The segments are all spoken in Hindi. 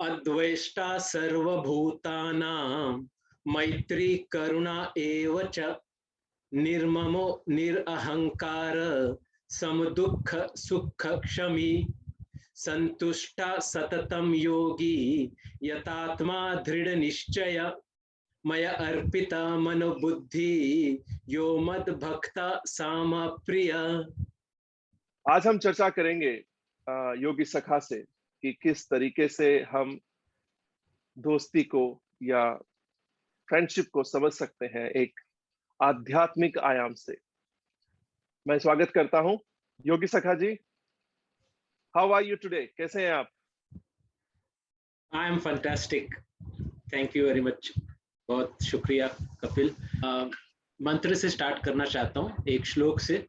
अद्वेष्टा सर्वभूतानां मैत्री करुणा एव च निर्ममो निरहंकार समदुःख सुख क्षमी संतुष्टा सततं योगी यतात्मा दृढ़ निश्चय मय अर्पिता मनोबुद्धि यो मद भक्ता साम प्रिय। आज हम चर्चा करेंगे योगी सखा से कि किस तरीके से हम दोस्ती को या फ्रेंडशिप को समझ सकते हैं एक आध्यात्मिक आयाम से। मैं स्वागत करता हूं Yogi Sakha ji. How are you today? कैसे हैं आप? I am fantastic, thank you very much. बहुत शुक्रिया कपिल। मंत्र से स्टार्ट करना चाहता हूँ, एक श्लोक से।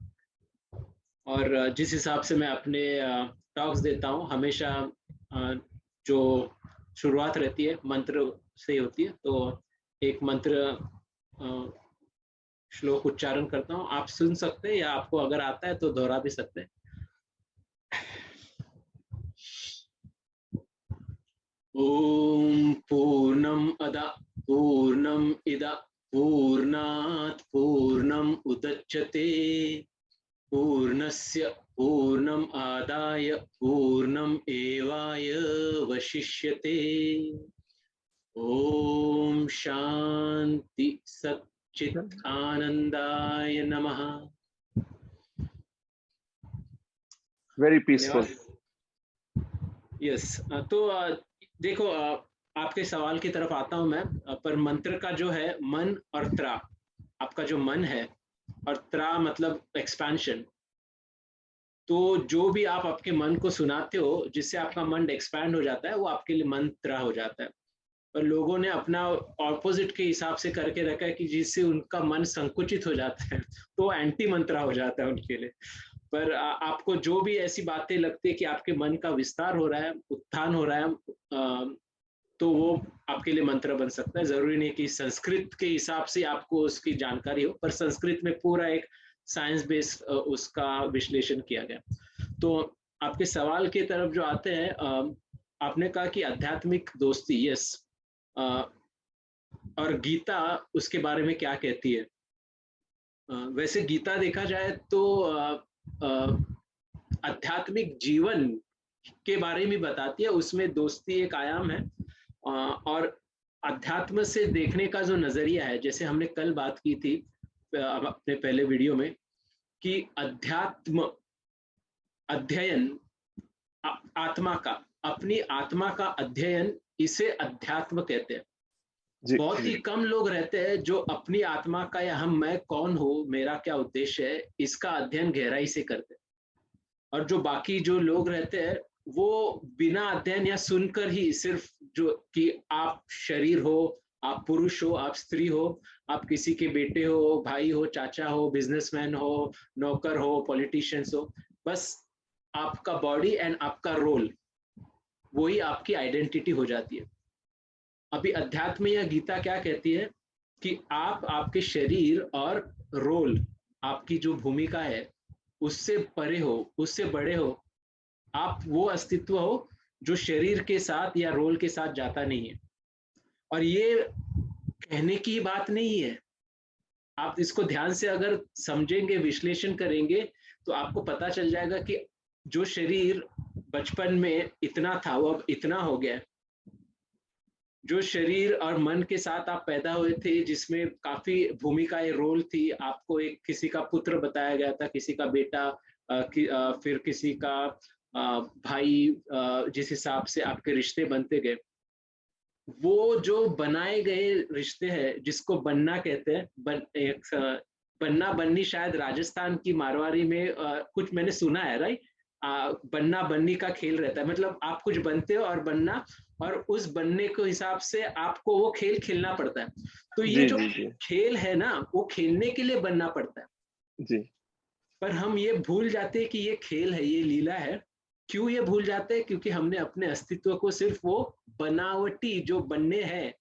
और जिस हिसाब से मैं अपने टॉक्स देता हूँ हमेशा जो शुरुआत रहती है मंत्र से होती है, तो एक मंत्र श्लोक उच्चारण करता हूँ। आप सुन सकते हैं या आपको अगर आता है तो दोहरा भी सकते हैं। ओम पूर्णम अदा पूर्णम इदा पूर्णात् पूर्णम उदच्यते पूर्णस्य पूर्णम आदाय पूर्णम एवाय वशिष्यते। ओम शांति सच्चित् आनंदाय नमः। Very peaceful. यस, तो देखो, आपके सवाल की तरफ आता हूं मैं। पर मंत्र का जो है मन और त्रा, आपका जो मन है और त्रा मतलब एक्सपेंशन, तो जो भी आप आपके मन को सुनाते हो जिससे आपका मन एक्सपैंड हो जाता है वो आपके लिए मंत्र हो जाता है। और लोगों ने अपना ऑपोजिट के हिसाब से करके रखा है कि जिससे उनका मन संकुचित हो जाता है तो एंटी मंत्र हो जाता है उनके लिए। पर आपको जो भी ऐसी बातें लगती है कि आपके मन का विस्तार हो रहा है, उत्थान हो रहा है, तो वो आपके लिए मंत्र बन सकता है। जरूरी नहीं कि संस्कृत के हिसाब से आपको उसकी जानकारी हो, पर संस्कृत में पूरा एक साइंस बेस्ड उसका विश्लेषण किया गया। तो आपके सवाल की तरफ जो आते हैं, आपने कहा कि आध्यात्मिक दोस्ती, यस, और गीता उसके बारे में क्या कहती है। वैसे गीता देखा जाए तो आध्यात्मिक जीवन के बारे में बताती है, उसमें दोस्ती एक आयाम है। और अध्यात्म से देखने का जो नजरिया है, जैसे हमने कल बात की थी अपने पहले वीडियो में, कि अध्यात्म अध्ययन आत्मा का, अपनी आत्मा का अध्ययन, इसे अध्यात्म कहते हैं। बहुत ही कम लोग रहते हैं जो अपनी आत्मा का या मैं कौन हूँ, मेरा क्या उद्देश्य है, इसका अध्ययन गहराई से करते हैं। और जो बाकी जो लोग रहते हैं वो बिना अध्ययन या सुनकर ही सिर्फ जो कि आप शरीर हो, आप पुरुष हो, आप स्त्री हो, आप किसी के बेटे हो, भाई हो, चाचा हो, बिजनेसमैन हो, नौकर हो, पॉलिटिशियंस हो, बस आपका बॉडी एंड आपका रोल, वही आपकी आइडेंटिटी हो जाती है। अभी अध्यात्म या गीता क्या कहती है कि आप आपके शरीर और रोल, आपकी जो भूमिका है, उससे परे हो, उससे बड़े हो। आप वो अस्तित्व हो जो शरीर के साथ या रोल के साथ जाता नहीं है। और ये कहने की बात नहीं है, आप इसको ध्यान से अगर समझेंगे, विश्लेषण करेंगे, तो आपको पता चल जाएगा कि जो शरीर बचपन में इतना था वो अब इतना हो गया। जो शरीर और मन के साथ आप पैदा हुए थे, जिसमें काफी भूमिकाएं, रोल थी, आपको एक किसी का पुत्र बताया गया था, किसी का बेटा, फिर किसी का भाई, जिस हिसाब से आपके रिश्ते बनते गए, वो जो बनाए गए रिश्ते हैं जिसको बनना कहते हैं। बन्ना बन्नी शायद राजस्थान की मारवाड़ी में कुछ मैंने सुना है, राइट। बन्ना बन्नी का खेल रहता है, मतलब आप कुछ बनते हो और बनना, और उस बनने के हिसाब से आपको वो खेल खेलना पड़ता है। तो ये जो खेल है ना, वो खेलने के लिए बनना पड़ता है जी। पर हम ये भूल जाते हैं कि ये खेल है, ये लीला है। क्यों ये भूल जाते हैं? क्योंकि हमने अपने अस्तित्व को सिर्फ वो बनावटी जो बनने हैं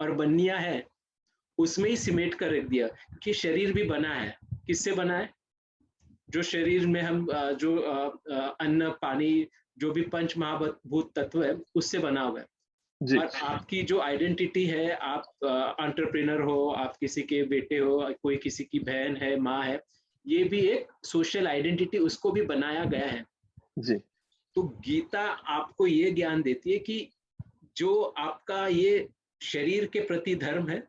और बन्नियां है उसमें ही सिमेट कर रख दिया। कि शरीर भी बना है, किससे बना है? जो शरीर में हम जो अन्न पानी, जो भी पंच महाभूत तत्व है, उससे बना हुआ है। जी और आपकी जो आइडेंटिटी है, आप एंटरप्रेन्योर हो, आप किसी के बेटे हो, कोई किसी की बहन है, माँ है, ये भी एक सोशल आइडेंटिटी उसको भी बनाया गया है। जी तो गीता आपको ये ज्ञान देती है कि जो आपका ये शरीर के प्रति धर्म है,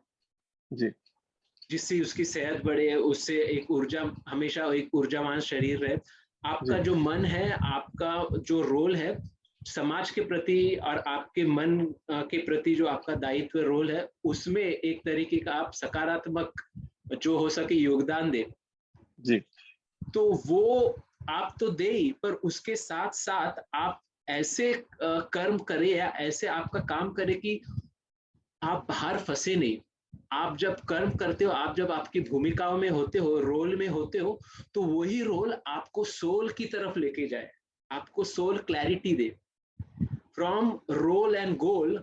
जी जिससे उसकी सेहत बढ़े, उससे एक ऊर्जा, हमेशा एक ऊर्जावान शरीर रहे। आपका जी जो मन है, आपका जो रोल है समाज के प्रति और आपके मन के प्रति, जो आपका दायित्व रोल है, उसमें एक तरीके का आप सकारात्मक जो हो सके योगदान दे। जी तो वो आप तो दे ही, पर उसके साथ साथ आप ऐसे कर्म करे या ऐसे आपका काम करे कि आप बाहर फंसे नहीं। आप जब कर्म करते हो, आप जब आपकी भूमिकाओं में होते हो, रोल में होते हो, तो वही रोल आपको सोल की तरफ लेके जाए, आपको सोल क्लैरिटी दे। फ्रॉम रोल एंड गोल,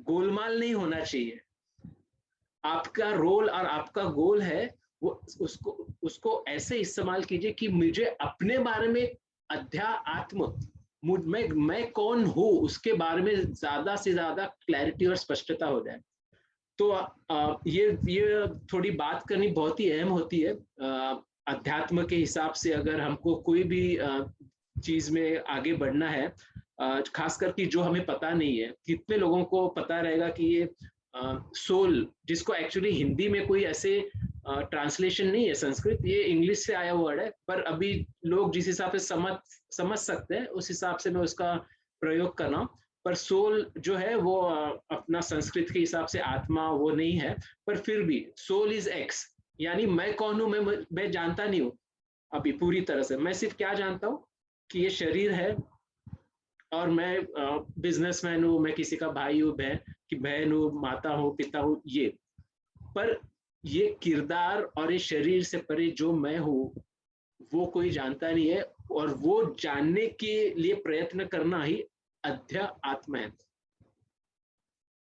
गोलमाल नहीं होना चाहिए। आपका रोल और आपका गोल है, वो उसको उसको ऐसे इस्तेमाल कीजिए कि मुझे अपने बारे में अध्यात्म, मैं कौन हूँ उसके बारे में ज्यादा से ज्यादा क्लैरिटी और स्पष्टता हो जाए। तो ये थोड़ी बात करनी बहुत ही अहम होती है। अध्यात्म के हिसाब से अगर हमको कोई भी चीज में आगे बढ़ना है, खास करके जो हमें पता नहीं है, कितने लोगों को पता रहेगा कि ये सोल, जिसको एक्चुअली हिंदी में कोई ऐसे ट्रांसलेशन नहीं है, संस्कृत, ये इंग्लिश से आया वर्ड है, पर अभी लोग जिस हिसाब से समझ सकते हैं उस हिसाब से मैं उसका प्रयोग कर रहा हूँ। पर सोल जो है वो अपना संस्कृत के हिसाब से आत्मा वो नहीं है, पर फिर भी सोल इज एक्स, यानी मैं कौन हूं, मैं जानता नहीं हूँ अभी पूरी तरह से। मैं सिर्फ क्या जानता हूँ कि ये शरीर है, और मैं बिजनेसमैन हूँ, मैं किसी का भाई हूँ, बहन हूँ, माता हूँ, पिता हूँ, ये। पर ये किरदार और ये शरीर से परे जो मैं हूँ, वो कोई जानता नहीं है, और वो जानने के लिए प्रयत्न करना ही अध्यात्म है।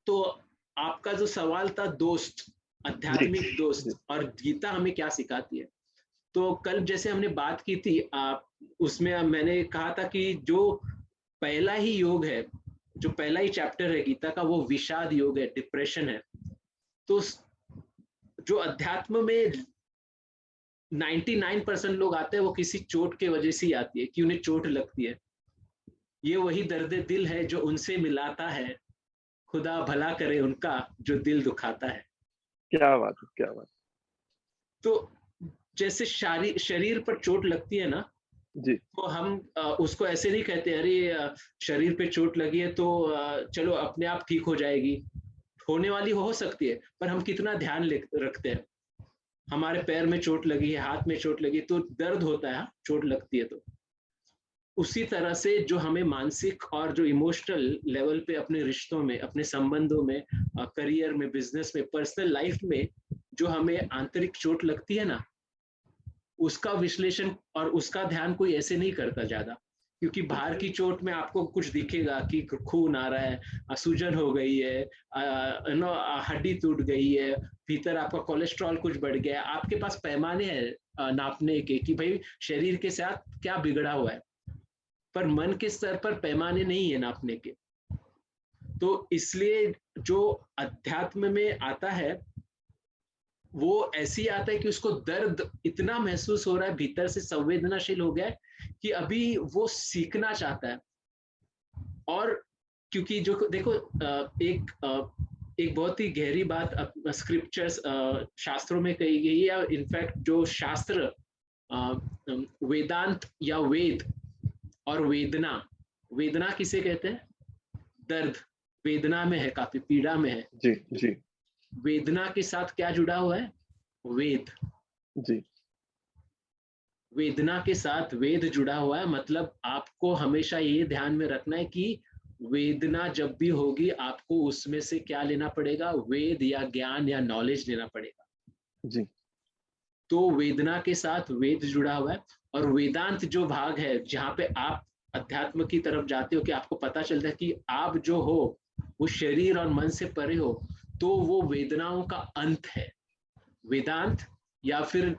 तो आपका जो सवाल था दोस्त, जी आध्यात्मिक जी दोस्त, और गीता हमें क्या सिखाती है। तो कल जैसे हमने बात की थी, आप उसमें मैंने कहा था कि जो पहला ही योग है, जो पहला ही चैप्टर है गीता का, वो विषाद योग है, डिप्रेशन है। तो जो अध्यात्म में 99% लोग आते हैं, वो किसी चोट के वजह से ही आती है, कि उन्हें चोट लगती है। ये वही दर्द दिल है जो उनसे मिलाता है, खुदा भला करे उनका जो दिल दुखाता है। क्या बात है, क्या बात। तो जैसे शरीर पर चोट लगती है ना, जी तो हम उसको ऐसे नहीं कहते, अरे शरीर पे चोट लगी है तो चलो अपने आप ठीक हो जाएगी। होने वाली हो सकती है, पर हम कितना ध्यान रखते हैं। हमारे पैर में चोट लगी है, हाथ में चोट लगी तो दर्द होता है, चोट लगती है तो। उसी तरह से जो हमें मानसिक और जो इमोशनल लेवल पे अपने रिश्तों में, अपने संबंधों में, करियर में, बिजनेस में, पर्सनल लाइफ में जो हमें आंतरिक चोट लगती है ना, उसका विश्लेषण और उसका ध्यान कोई ऐसे नहीं करता ज्यादा। क्योंकि बाहर की चोट में आपको कुछ दिखेगा कि खून आ रहा है, सूजन हो गई है, नो हड्डी टूट गई है, भीतर आपका कोलेस्ट्रॉल कुछ बढ़ गया है, आपके पास पैमाने हैं नापने के कि भाई शरीर के साथ क्या बिगड़ा हुआ है। पर मन के स्तर पर पैमाने नहीं है नापने के। तो इसलिए जो अध्यात्म में आता है, वो ऐसी आता है कि उसको दर्द इतना महसूस हो रहा है, भीतर से संवेदनाशील हो गया है कि अभी वो सीखना चाहता है। और क्योंकि जो देखो, एक बहुत ही गहरी बात स्क्रिप्चर्स, शास्त्रों में कही गई है, या इनफैक्ट जो शास्त्र, वेदांत या वेद और वेदना, वेदना किसे कहते हैं, दर्द, वेदना में है, काफी पीड़ा में है। जी जी वेदना के साथ क्या जुड़ा हुआ है, वेद। जी वेदना के साथ वेद जुड़ा हुआ है, मतलब आपको हमेशा ये ध्यान में रखना है कि वेदना जब भी होगी, आपको उसमें से क्या लेना पड़ेगा, वेद या ज्ञान या नॉलेज लेना पड़ेगा। जी तो वेदना के साथ वेद जुड़ा हुआ है। और वेदांत जो भाग है, जहाँ पे आप अध्यात्म की तरफ जाते हो, कि आपको पता चलता है कि आप जो हो वो शरीर और मन से परे हो, तो वो वेदनाओं का अंत है वेदांत। या फिर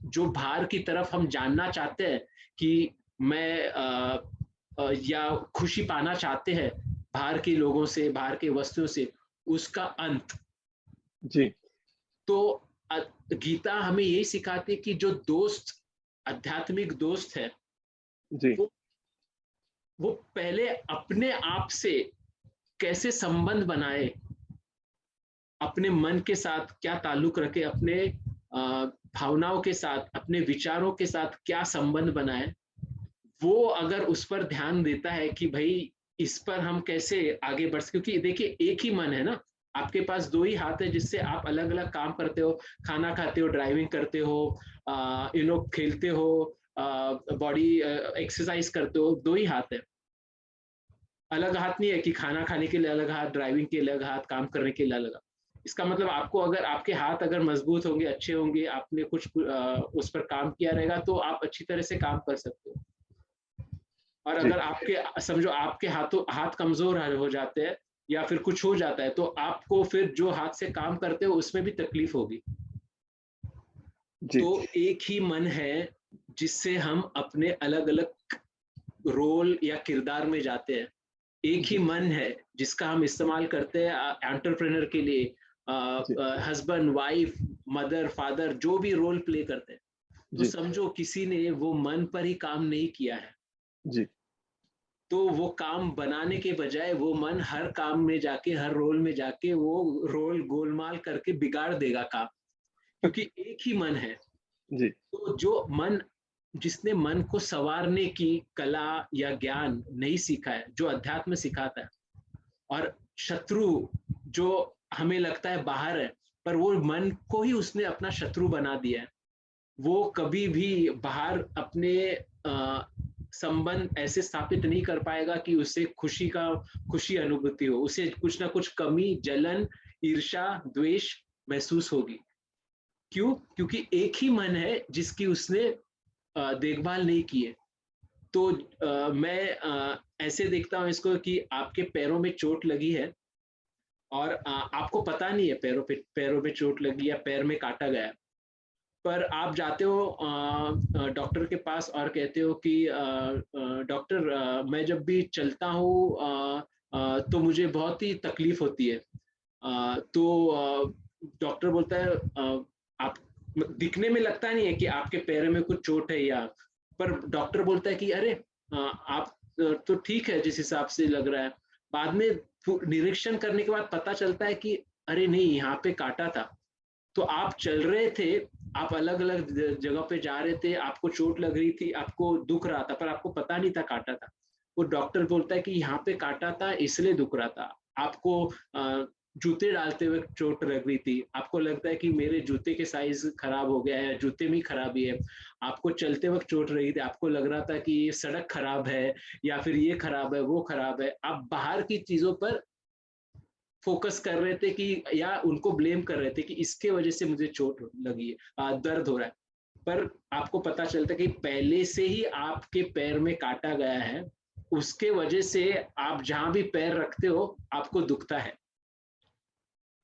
जो बाहर की तरफ हम जानना चाहते हैं कि मैं या खुशी पाना चाहते हैं, बाहर के लोगों से, बाहर के वस्तुओं से, उसका अंत। जी, तो गीता हमें यही सिखाती है कि जो दोस्त, आध्यात्मिक दोस्त है, जी, वो वो पहले अपने आप से कैसे संबंध बनाए, अपने मन के साथ क्या ताल्लुक रखे, अपने भावनाओं के साथ, अपने विचारों के साथ क्या संबंध बनाए, वो अगर उस पर ध्यान देता है कि भाई इस पर हम कैसे आगे बढ़ सकते, क्योंकि देखिए एक ही मन है ना, आपके पास दो ही हाथ है जिससे आप अलग अलग काम करते हो, खाना खाते हो, ड्राइविंग करते हो, खेलते हो, बॉडी एक्सरसाइज करते हो, दो ही हाथ है। अलग हाथ नहीं है कि खाना खाने के लिए अलग हाथ, ड्राइविंग के लिए अलग हाथ, काम करने के लिए अलग हाथ। इसका मतलब आपको, अगर आपके हाथ अगर मजबूत होंगे, अच्छे होंगे, आपने कुछ उस पर काम किया रहेगा, तो आप अच्छी तरह से काम कर सकते हो। और जी, अगर आपके, समझो आपके हाथों हाथ कमजोर हो जाते हैं या फिर कुछ हो जाता है, तो आपको फिर जो हाथ से काम करते हो उसमें भी तकलीफ होगी। जी, तो एक ही मन है जिससे हम अपने अलग अलग रोल या किरदार में जाते हैं। एक ही जी, मन है जिसका हम इस्तेमाल करते हैं एंटरप्रेनर के लिए, जी, हस्बैंड, वाइफ, मदर, फादर, जो भी रोल प्ले करते हैं। तो जी, समझो किसी ने वो मन पर ही काम नहीं किया है, जी, तो वो काम बनाने के बजाय वो मन हर काम में जाके, हर रोल में जाके वो रोल गोलमाल करके बिगाड़ देगा काम, क्योंकि एक ही मन है। जी, तो जो मन, जिसने मन को संवारने की कला या ज्ञान नहीं सीखा है, जो अध्यात्म सिखाता है, और शत्रु जो हमें लगता है बाहर है, पर वो मन को ही उसने अपना शत्रु बना दिया है। वो कभी भी बाहर अपने संबंध ऐसे स्थापित नहीं कर पाएगा कि उसे खुशी अनुभूति हो, उसे कुछ ना कुछ कमी, जलन, ईर्षा, द्वेष महसूस होगी। क्यों? क्योंकि एक ही मन है जिसकी उसने देखभाल नहीं की है। तो मैं ऐसे देखता हूँ इसको कि आपके पैरों में चोट लगी है, और आपको पता नहीं है पैरों पे चोट लगी या पैर में काटा गया है। पर आप जाते हो डॉक्टर के पास और कहते हो कि डॉक्टर, मैं जब भी चलता हूँ तो मुझे बहुत ही तकलीफ होती है। तो डॉक्टर बोलता है, आप, दिखने में लगता नहीं है कि आपके पैर में कुछ चोट है, या, पर डॉक्टर बोलता है कि अरे, आप तो ठीक है जिस हिसाब से लग रहा है। बाद में निरीक्षण करने के बाद पता चलता है कि अरे नहीं, यहाँ पे काटा था। तो आप चल रहे थे, आप अलग अलग जगह पे जा रहे थे, आपको चोट लग रही थी, आपको दुख रहा था, पर आपको पता नहीं था काटा था। वो डॉक्टर बोलता है कि यहाँ पे काटा था इसलिए दुख रहा था, आपको जूते डालते हुए चोट लग रही थी, आपको लगता है कि मेरे जूते के साइज खराब हो गया है, जूते में खराबी है, आपको चलते वक्त चोट रही थी, आपको लग रहा था कि ये सड़क खराब है, या फिर ये खराब है, वो खराब है, आप बाहर की चीजों पर फोकस कर रहे थे कि, या उनको ब्लेम कर रहे थे कि इसके वजह से मुझे चोट लगी है, दर्द हो रहा है। पर आपको पता चलता है कि पहले से ही आपके पैर में काटा गया है, उसके वजह से आप जहां भी पैर रखते हो आपको दुखता है।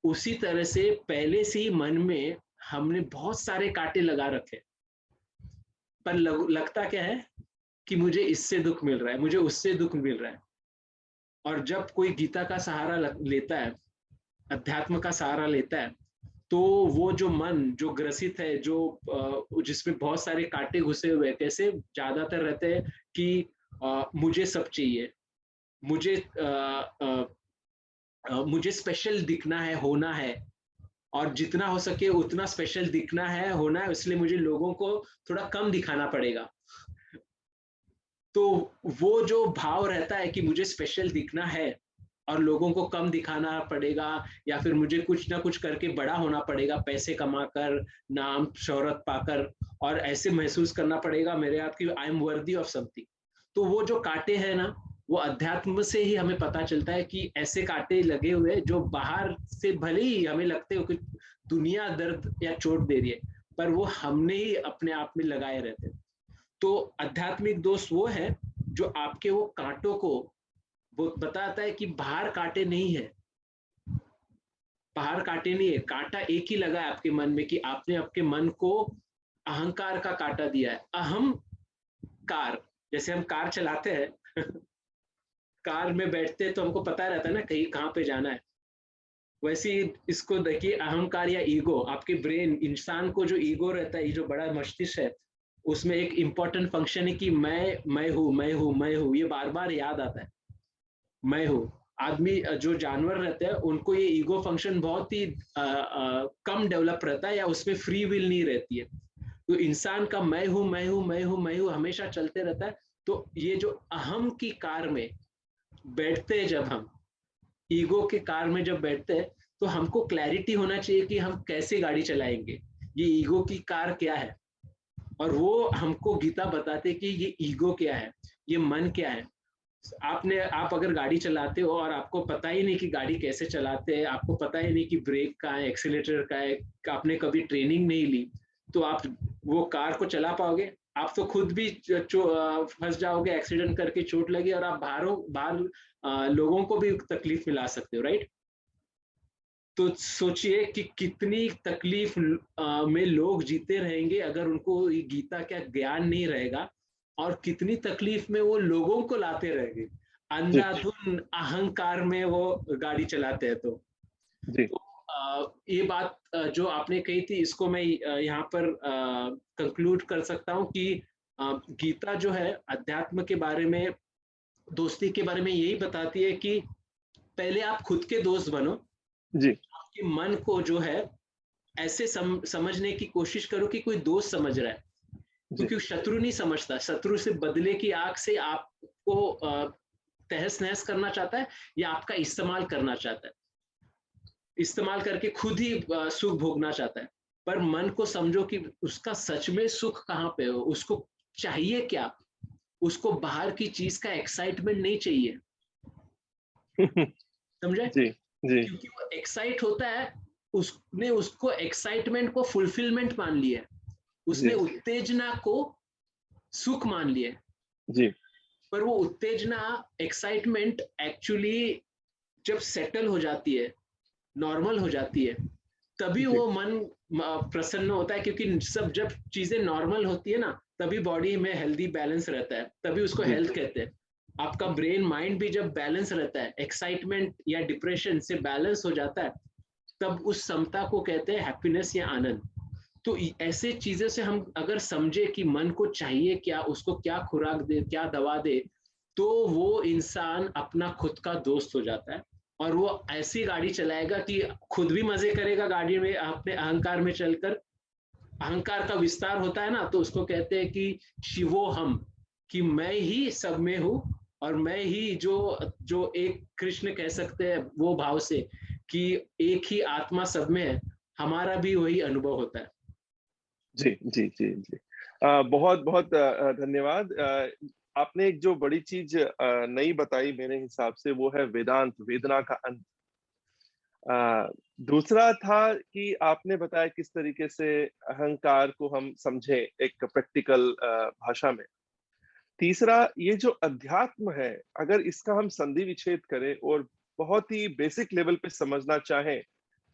उसी तरह से पहले से ही मन में हमने बहुत सारे कांटे लगा रखे, पर लगता क्या है कि मुझे इससे दुख मिल रहा है, मुझे उससे दुख मिल रहा है। और जब कोई गीता का सहारा लेता है, अध्यात्म का सहारा लेता है, तो वो जो मन जो ग्रसित है, जो जिसमें बहुत सारे कांटे घुसे हुए हैं, कैसे ज्यादातर रहते हैं कि मुझे सब चाहिए, मुझे मुझे स्पेशल दिखना है, होना है, और जितना हो सके उतना स्पेशल दिखना है, होना है, इसलिए मुझे लोगों को थोड़ा कम दिखाना पड़ेगा। तो वो जो भाव रहता है कि मुझे स्पेशल दिखना है और लोगों को कम दिखाना पड़ेगा, या फिर मुझे कुछ ना कुछ करके बड़ा होना पड़ेगा, पैसे कमाकर, नाम शोहरत पाकर, और ऐसे महसूस करना पड़ेगा मेरे आप की I am worthy of something. तो वो जो कांटे हैं ना, वो अध्यात्म से ही हमें पता चलता है कि ऐसे कांटे लगे हुए जो बाहर से भले ही हमें लगते हो कि दुनिया दर्द या चोट दे रही है, पर वो हमने ही अपने आप में लगाए रहते हैं। तो आध्यात्मिक दोष वो है जो आपके वो कांटों को वो बताता है कि बाहर कांटे नहीं है, बाहर कांटे नहीं है, कांटा एक ही लगा है आपके मन में, कि आपने आपके मन को अहंकार का कांटा दिया है। अहम कार, जैसे हम कार चलाते हैं कार में बैठते हैं तो हमको पता रहता है ना कहीं कहाँ पे जाना है। वैसे ही इसको देखिए, अहंकार या ईगो, आपके ब्रेन, इंसान को जो ईगो रहता है, ये जो बड़ा मस्तिष्क है, उसमें एक इम्पोर्टेंट फंक्शन है कि मैं हूँ, मैं हूँ, मैं हूँ, ये बार बार याद आता है, मैं हूँ। आदमी जो जानवर रहते हैं उनको ये ईगो फंक्शन बहुत ही कम डेवलप रहता है, या उसमें फ्री विल नहीं रहती है। तो इंसान का मैं हूँ, मैं हूँ, मैं हूँ, मैं हूँ हमेशा चलते रहता है। तो ये जो अहम की कार में बैठते हैं, जब हम ईगो के कार में जब बैठते हैं, तो हमको क्लैरिटी होना चाहिए कि हम कैसे गाड़ी चलाएंगे, ये ईगो की कार क्या है। और वो हमको गीता बताते कि ये ईगो क्या है, ये मन क्या है। आप अगर गाड़ी चलाते हो और आपको पता ही नहीं कि गाड़ी कैसे चलाते हैं, आपको पता ही नहीं कि ब्रेक का है, एक्सीलेटर का है, आपने कभी ट्रेनिंग नहीं ली, तो आप वो कार को चला पाओगे? आप तो खुद भी फंस जाओगे, एक्सीडेंट करके चोट लगी, और आप बाहर लोगों को भी तकलीफ मिला सकते हो, राइट? तो सोचिए कि कितनी तकलीफ में लोग जीते रहेंगे अगर उनको ये गीता का ज्ञान नहीं रहेगा, और कितनी तकलीफ में वो लोगों को लाते रहेंगे जी अंधाधुन अहंकार में वो गाड़ी चलाते हैं। तो जी ये बात जो आपने कही थी, इसको मैं यहाँ पर कंक्लूड कर सकता हूँ कि गीता जो है अध्यात्म के बारे में, दोस्ती के बारे में यही बताती है कि पहले आप खुद के दोस्त बनो। जी आपके मन को जो है ऐसे समझने की कोशिश करो कि कोई दोस्त समझ रहा है, जी क्योंकि शत्रु नहीं समझता। शत्रु से बदले की आग से आपको तहस नहस करना चाहता है, या आपका इस्तेमाल करना चाहता है, इस्तेमाल करके खुद ही सुख भोगना चाहता है। पर मन को समझो कि उसका सच में सुख कहाँ पे हो, उसको चाहिए क्या। उसको बाहर की चीज का एक्साइटमेंट नहीं चाहिए, समझे? जी जी क्योंकि वो एक्साइट होता है, उसने उसको एक्साइटमेंट को फुलफिलमेंट मान लिया है, उसने जी उत्तेजना को सुख मान लिया है। जी पर वो उत्तेजना, एक्साइटमेंट एक्चुअली जब सेटल हो जाती है, नॉर्मल हो जाती है, तभी जी वो मन प्रसन्न होता है। क्योंकि सब जब चीजें नॉर्मल होती है ना, तभी बॉडी में हेल्दी बैलेंस रहता है, तभी उसको जी हेल्थ कहते हैं। आपका ब्रेन माइंड भी जब बैलेंस रहता है, एक्साइटमेंट या डिप्रेशन से बैलेंस हो जाता है, तब उस समता को कहते हैं हैप्पीनेस या आनंद। तो ऐसे चीजें से हम अगर समझे कि मन को चाहिए क्या, उसको क्या खुराक दे, क्या दवा दे, तो वो इंसान अपना खुद का दोस्त हो जाता है। और वो ऐसी गाड़ी चलाएगा कि खुद भी मजे करेगा गाड़ी में, अपने अहंकार में चलकर। अहंकार का विस्तार होता है ना, तो उसको कहते हैं कि शिवो हम, कि मैं ही सब में हूँ, और मैं ही जो जो एक कृष्ण कह सकते हैं वो भाव से, कि एक ही आत्मा सब में है, हमारा भी वही अनुभव होता है। जी जी जी जी बहुत बहुत धन्यवाद। आपने एक जो बड़ी चीज नई बताई मेरे हिसाब से, वो है वेदांत, वेदना का अंत। दूसरा था कि आपने बताया किस तरीके से अहंकार को हम समझे एक प्रैक्टिकल भाषा में। तीसरा, ये जो अध्यात्म है, अगर इसका हम संधि विच्छेद करें और बहुत ही बेसिक लेवल पे समझना चाहें,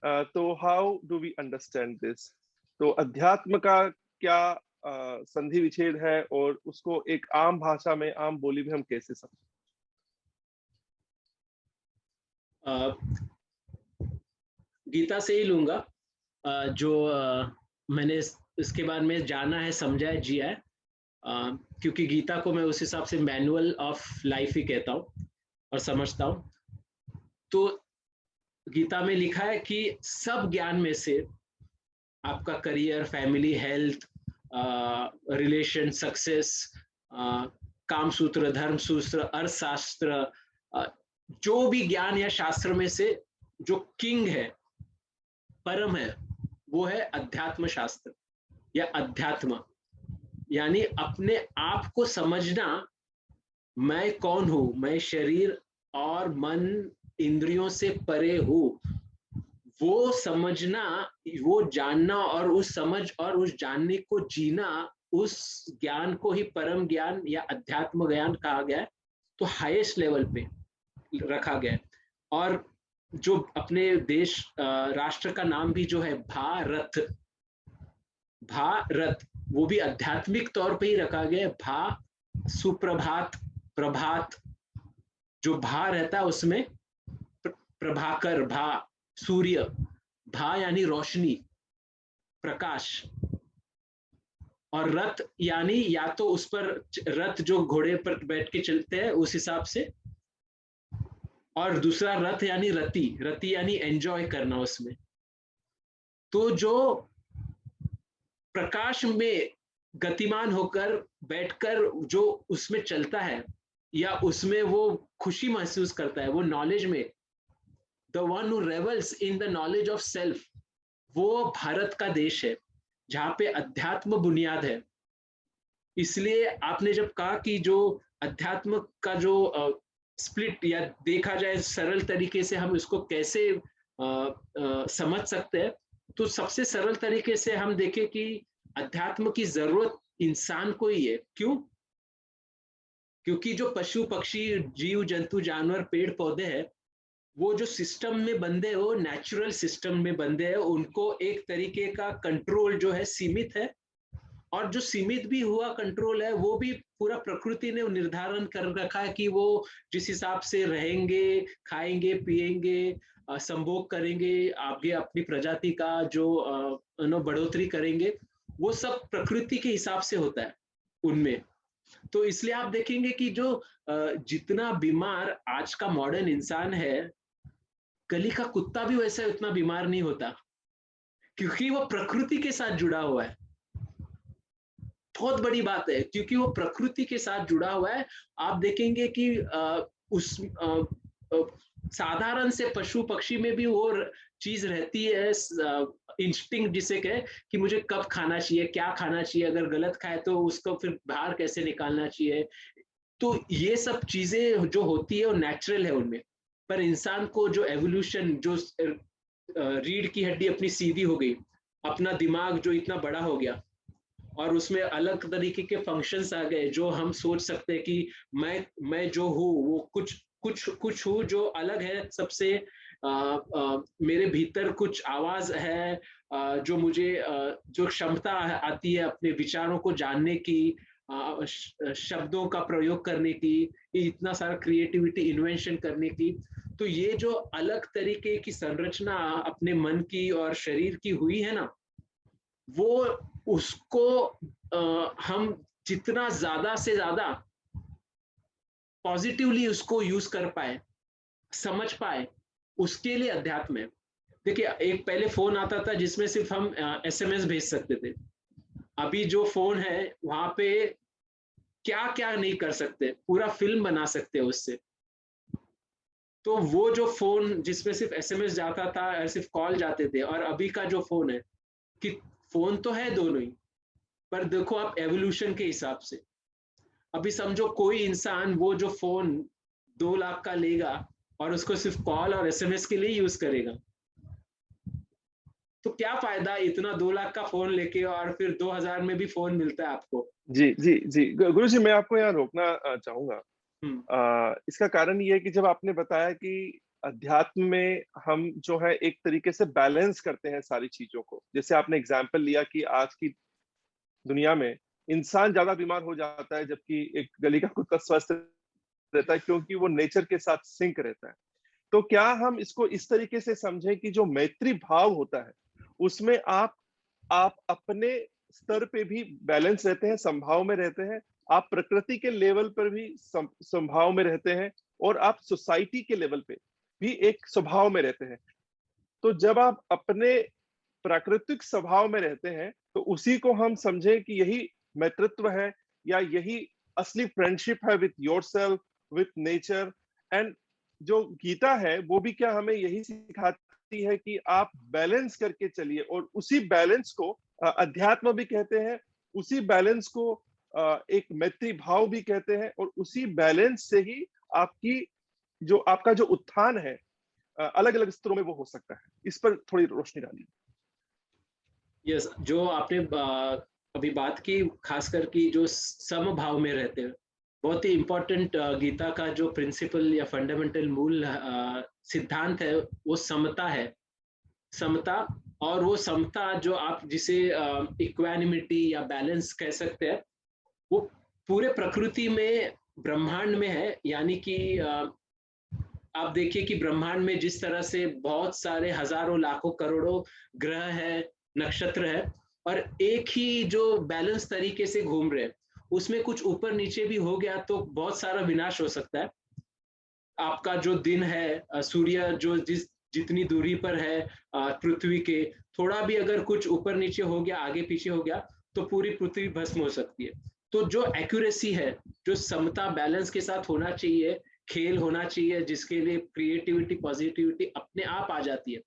तो how do we understand this? तो अध्यात्म का क्या संधि विच्छेद है, और उसको एक आम भाषा में, आम बोली में हम कैसे समझें? अ, गीता से ही लूंगा, जो मैंने इसके बारे में जाना है, समझा है, जिया है। क्योंकि गीता को मैं उस हिसाब से मैनुअल ऑफ लाइफ ही कहता हूँ और समझता हूँ। तो गीता में लिखा है कि सब ज्ञान में से आपका career, family, health, relation, success, काम सूत्र, धर्म सूत्र, अर्थशास्त्र, जो भी ज्ञान या शास्त्र में से जो किंग है, परम है, वो है अध्यात्म शास्त्र या अध्यात्म। यानी अपने आप को समझना, मैं कौन हूं, मैं शरीर और मन, इंद्रियों से परे हूं, वो समझना, वो जानना, और उस समझ और उस जानने को जीना, उस ज्ञान को ही परम ज्ञान या अध्यात्म ज्ञान कहा गया है। तो हाईएस्ट लेवल पे रखा गया है। और जो अपने देश, राष्ट्र का नाम भी जो है भारत, भारत, वो भी आध्यात्मिक तौर पे ही रखा गया है। भा, सुप्रभात, प्रभात, जो भा रहता है उसमें प्रभाकर, भा सूर्य, भा यानी रोशनी, प्रकाश, और रथ यानी या तो उस पर रथ जो घोड़े पर बैठ के चलते हैं उस हिसाब से, और दूसरा रथ यानी रति, रति यानी एंजॉय करना उसमें। तो जो प्रकाश में गतिमान होकर बैठकर जो उसमें चलता है या उसमें वो खुशी महसूस करता है, वो नॉलेज में, the one who reveals in the knowledge of self, वो भारत का देश है जहाँ पे अध्यात्म बुनियाद है। इसलिए आपने जब कहा कि जो अध्यात्म का जो स्प्लिट या देखा जाए सरल तरीके से हम इसको कैसे समझ सकते हैं, तो सबसे सरल तरीके से हम देखें कि अध्यात्म की जरूरत इंसान को ही है। क्यों? क्योंकि जो पशु पक्षी जीव जंतु जानवर पेड़ पौधे हैं, वो जो सिस्टम में बंधे हो, नेचुरल सिस्टम में बंधे हैं, उनको एक तरीके का कंट्रोल जो है सीमित है, और जो सीमित भी हुआ कंट्रोल है वो भी पूरा प्रकृति ने निर्धारण कर रखा है कि वो जिस हिसाब से रहेंगे, खाएंगे, पिएंगे, संभोग करेंगे, आगे अपनी प्रजाति का जो बढ़ोतरी करेंगे, वो सब प्रकृति के हिसाब से होता है उनमें। तो इसलिए आप देखेंगे कि जो जितना बीमार आज का मॉडर्न इंसान है, गली का कुत्ता भी वैसे उतना बीमार नहीं होता, क्योंकि वो प्रकृति के साथ जुड़ा हुआ है। बहुत बड़ी बात है, क्योंकि वो प्रकृति के साथ जुड़ा हुआ है। आप देखेंगे कि उस साधारण से पशु पक्षी में भी वो चीज रहती है, इंस्टिंक्ट जिसे कहे कि मुझे कब खाना चाहिए, क्या खाना चाहिए, अगर गलत खाए तो उसको फिर बाहर कैसे निकालना चाहिए। तो ये सब चीजें जो होती है वो नेचुरल है उनमें। पर इंसान को जो एवोल्यूशन, जो रीढ़ की हड्डी अपनी सीधी हो गई, अपना दिमाग जो इतना बड़ा हो गया, और उसमें अलग तरीके के फंक्शंस आ गए, जो हम सोच सकते हैं कि मैं जो हूँ वो कुछ हूँ जो अलग है सबसे। मेरे भीतर कुछ आवाज है, जो मुझे जो क्षमता आती है अपने विचारों को जानने की, शब्दों का प्रयोग करने की, इतना सारा क्रिएटिविटी, इन्वेंशन करने की। तो ये जो अलग तरीके की संरचना अपने मन की और शरीर की हुई है ना, वो उसको हम जितना ज्यादा से ज्यादा पॉजिटिवली उसको यूज कर पाए, समझ पाए, उसके लिए अध्यात्म है। देखिए, एक पहले फोन आता था जिसमें सिर्फ हम एसएमएस भेज सकते थे। अभी जो फोन है वहां पे क्या क्या नहीं कर सकते, पूरा फिल्म बना सकते हैं उससे। तो वो जो फोन जिसमें सिर्फ एसएमएस जाता था और सिर्फ कॉल जाते थे, और अभी का जो फोन है, कि फोन तो है दोनों ही, पर देखो आप एवोल्यूशन के हिसाब से, अभी समझो कोई इंसान वो जो फोन 2 लाख का लेगा और उसको सिर्फ कॉल और एसएमएस के लिए यूज करेगा, तो क्या फायदा इतना 2 लाख का फोन लेके, और फिर 2000 में भी फोन मिलता है आपको। जी जी जी, गुरु जी मैं आपको यहाँ रोकना चाहूंगा। इसका कारण ये है कि जब आपने बताया कि अध्यात्म में हम जो है एक तरीके से बैलेंस करते हैं सारी चीजों को, जैसे आपने एग्जाम्पल लिया कि आज की दुनिया में इंसान ज्यादा बीमार हो जाता है जबकि एक गली का कुत्ता स्वस्थ रहता है, क्योंकि वो नेचर के साथ सिंक रहता है। तो क्या हम इसको इस तरीके से समझें कि जो मैत्री भाव होता है उसमें आप अपने स्तर पे भी बैलेंस रहते हैं, संभाव में रहते हैं, आप प्रकृति के लेवल पर भी संभाव में रहते हैं, और आप सोसाइटी के लेवल पे भी एक स्वभाव में रहते हैं। तो जब आप अपने प्राकृतिक स्वभाव में रहते हैं तो उसी को हम समझें कि यही मैत्रित्व है, या यही असली फ्रेंडशिप है with yourself, with nature. And जो गीता है वो भी क्या हमें यही सिखाती है कि आप बैलेंस करके चलिए, और उसी बैलेंस को अध्यात्म भी कहते हैं, उसी बैलेंस को एक मैत्री भाव भी कहते हैं, और उसी बैलेंस से ही आपका जो उत्थान है अलग अलग स्तरों में वो हो सकता है। इस पर थोड़ी रोशनी डालिए। यस, जो आपने अभी बात की, खासकर की जो समभाव में रहते हैं, बहुत ही इम्पोर्टेंट गीता का जो प्रिंसिपल या फंडामेंटल मूल सिद्धांत है वो समता है। समता, और वो समता जो आप जिसे इक्वानिमिटी या बैलेंस कह सकते हैं, वो पूरे प्रकृति में, ब्रह्मांड में है। यानी कि आप देखिए कि ब्रह्मांड में जिस तरह से बहुत सारे हजारों लाखों करोड़ों ग्रह है, नक्षत्र है, और एक ही जो बैलेंस तरीके से घूम रहे हैं, उसमें कुछ ऊपर नीचे भी हो गया तो बहुत सारा विनाश हो सकता है। आपका जो दिन है, सूर्य जो जितनी दूरी पर है पृथ्वी के, थोड़ा भी अगर कुछ ऊपर नीचे हो गया, आगे पीछे हो गया, तो पूरी पृथ्वी भस्म हो सकती है। तो जो एक्यूरेसी है, जो समता बैलेंस के साथ होना चाहिए, खेल होना चाहिए जिसके लिए क्रिएटिविटी पॉजिटिविटी अपने आप आ जाती है,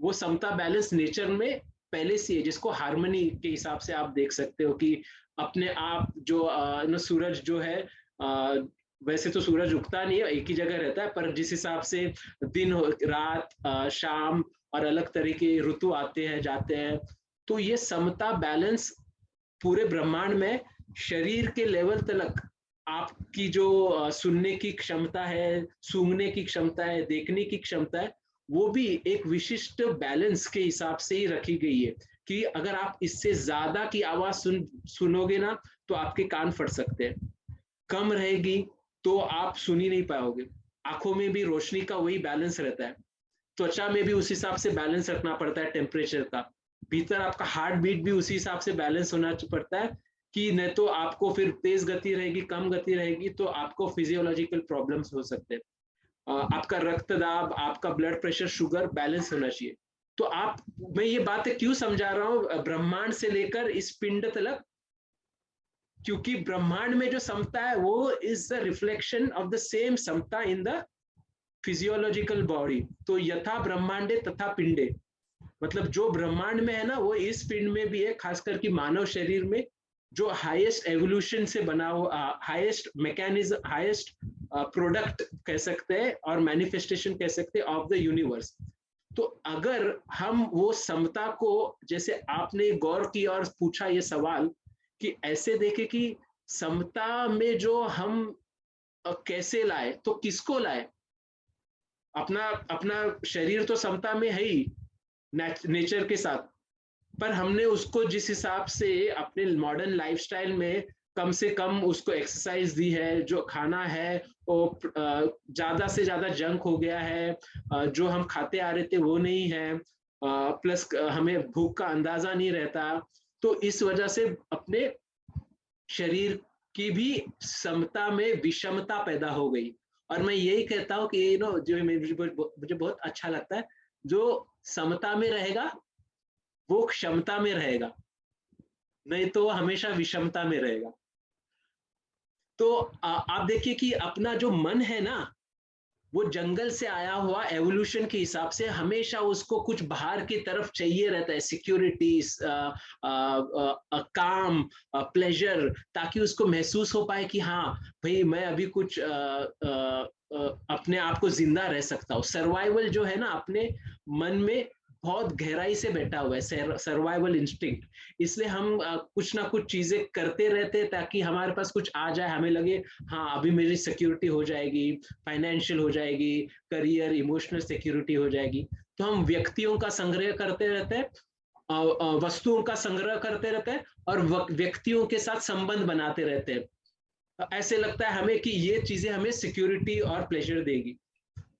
वो समता बैलेंस नेचर में पहले से है, जिसको हार्मनी के हिसाब से आप देख सकते हो कि अपने आप जो सूरज जो है, वैसे तो सूरज उगता नहीं है, एक ही जगह रहता है, पर जिस हिसाब से दिन रात शाम और अलग तरह के ऋतु आते हैं जाते हैं, तो ये समता बैलेंस पूरे ब्रह्मांड में शरीर के लेवल तक आपकी जो सुनने की क्षमता है, सूंघने की क्षमता है, देखने की क्षमता है, वो भी एक विशिष्ट बैलेंस के हिसाब से ही रखी गई है कि अगर आप इससे ज्यादा की आवाज सुनोगे ना, तो आपके कान फट सकते हैं। कम रहेगी तो आप सुन ही नहीं पाओगे। आंखों में भी रोशनी का वही बैलेंस रहता है, त्वचा में भी उस हिसाब से बैलेंस रखना पड़ता है टेम्परेचर का, भीतर आपका हार्ट बीट भी उसी हिसाब से बैलेंस होना पड़ता है कि नहीं तो आपको फिर तेज गति रहेगी, कम गति रहेगी तो आपको फिजियोलॉजिकल प्रॉब्लम्स हो सकते हैं। आपका रक्तदाब, आपका ब्लड प्रेशर, शुगर बैलेंस होना चाहिए। तो आप, मैं ये बातें क्यों समझा रहा हूँ ब्रह्मांड से लेकर इस पिंड तक, क्योंकि ब्रह्मांड में जो समता है वो is the reflection of the same समता इन द फिजियोलॉजिकल बॉडी। तो यथा ब्रह्मांडे तथा पिंडे, मतलब जो ब्रह्मांड में है ना, वो इस पिंड में भी है, खासकर कि मानव शरीर में जो हाईएस्ट एवोल्यूशन से बना हुआ, हाईएस्ट मैकेनिज्म, हाईएस्ट प्रोडक्ट कह सकते हैं और मैनिफेस्टेशन कह सकते हैं ऑफ द यूनिवर्स। तो अगर हम वो समता को, जैसे आपने गौर की और पूछा ये सवाल कि ऐसे देखे कि समता में जो हम कैसे लाए, तो किसको लाए? अपना अपना शरीर तो समता में है ही नेचर के साथ, पर हमने उसको जिस हिसाब से अपने मॉडर्न लाइफस्टाइल में कम से कम उसको एक्सरसाइज दी है, जो खाना है वो ज्यादा से ज्यादा जंक हो गया है, जो हम खाते आ रहे थे वो नहीं है, प्लस हमें भूख का अंदाजा नहीं रहता। तो इस वजह से अपने शरीर की भी समता में विषमता पैदा हो गई। और मैं यही कहता हूँ कि जो मुझे बहुत अच्छा लगता है, जो समता में रहेगा वो क्षमता में रहेगा, नहीं तो हमेशा विषमता में रहेगा। तो आप देखिए कि अपना जो मन है ना, वो जंगल से आया हुआ एवोल्यूशन के हिसाब से हमेशा उसको कुछ बाहर की तरफ चाहिए रहता है, सिक्योरिटी, काम, प्लेजर, ताकि उसको महसूस हो पाए कि हाँ भाई मैं अभी कुछ अपने आप को जिंदा रह सकता हूँ। सर्वाइवल जो है ना अपने मन में बहुत गहराई से बैठा हुआ है, सर्वाइवल इंस्टिंक्ट। इसलिए हम कुछ ना कुछ चीजें करते रहते हैं ताकि हमारे पास कुछ आ जाए, हमें लगे हाँ अभी मेरी सिक्योरिटी हो जाएगी, फाइनेंशियल हो जाएगी, करियर, इमोशनल सिक्योरिटी हो जाएगी। तो हम व्यक्तियों का संग्रह करते रहते हैं, वस्तुओं का संग्रह करते रहते हैं और व्यक्तियों के साथ संबंध बनाते रहते हैं। ऐसे लगता है हमें कि ये चीजें हमें सिक्योरिटी और प्लेजर देगी।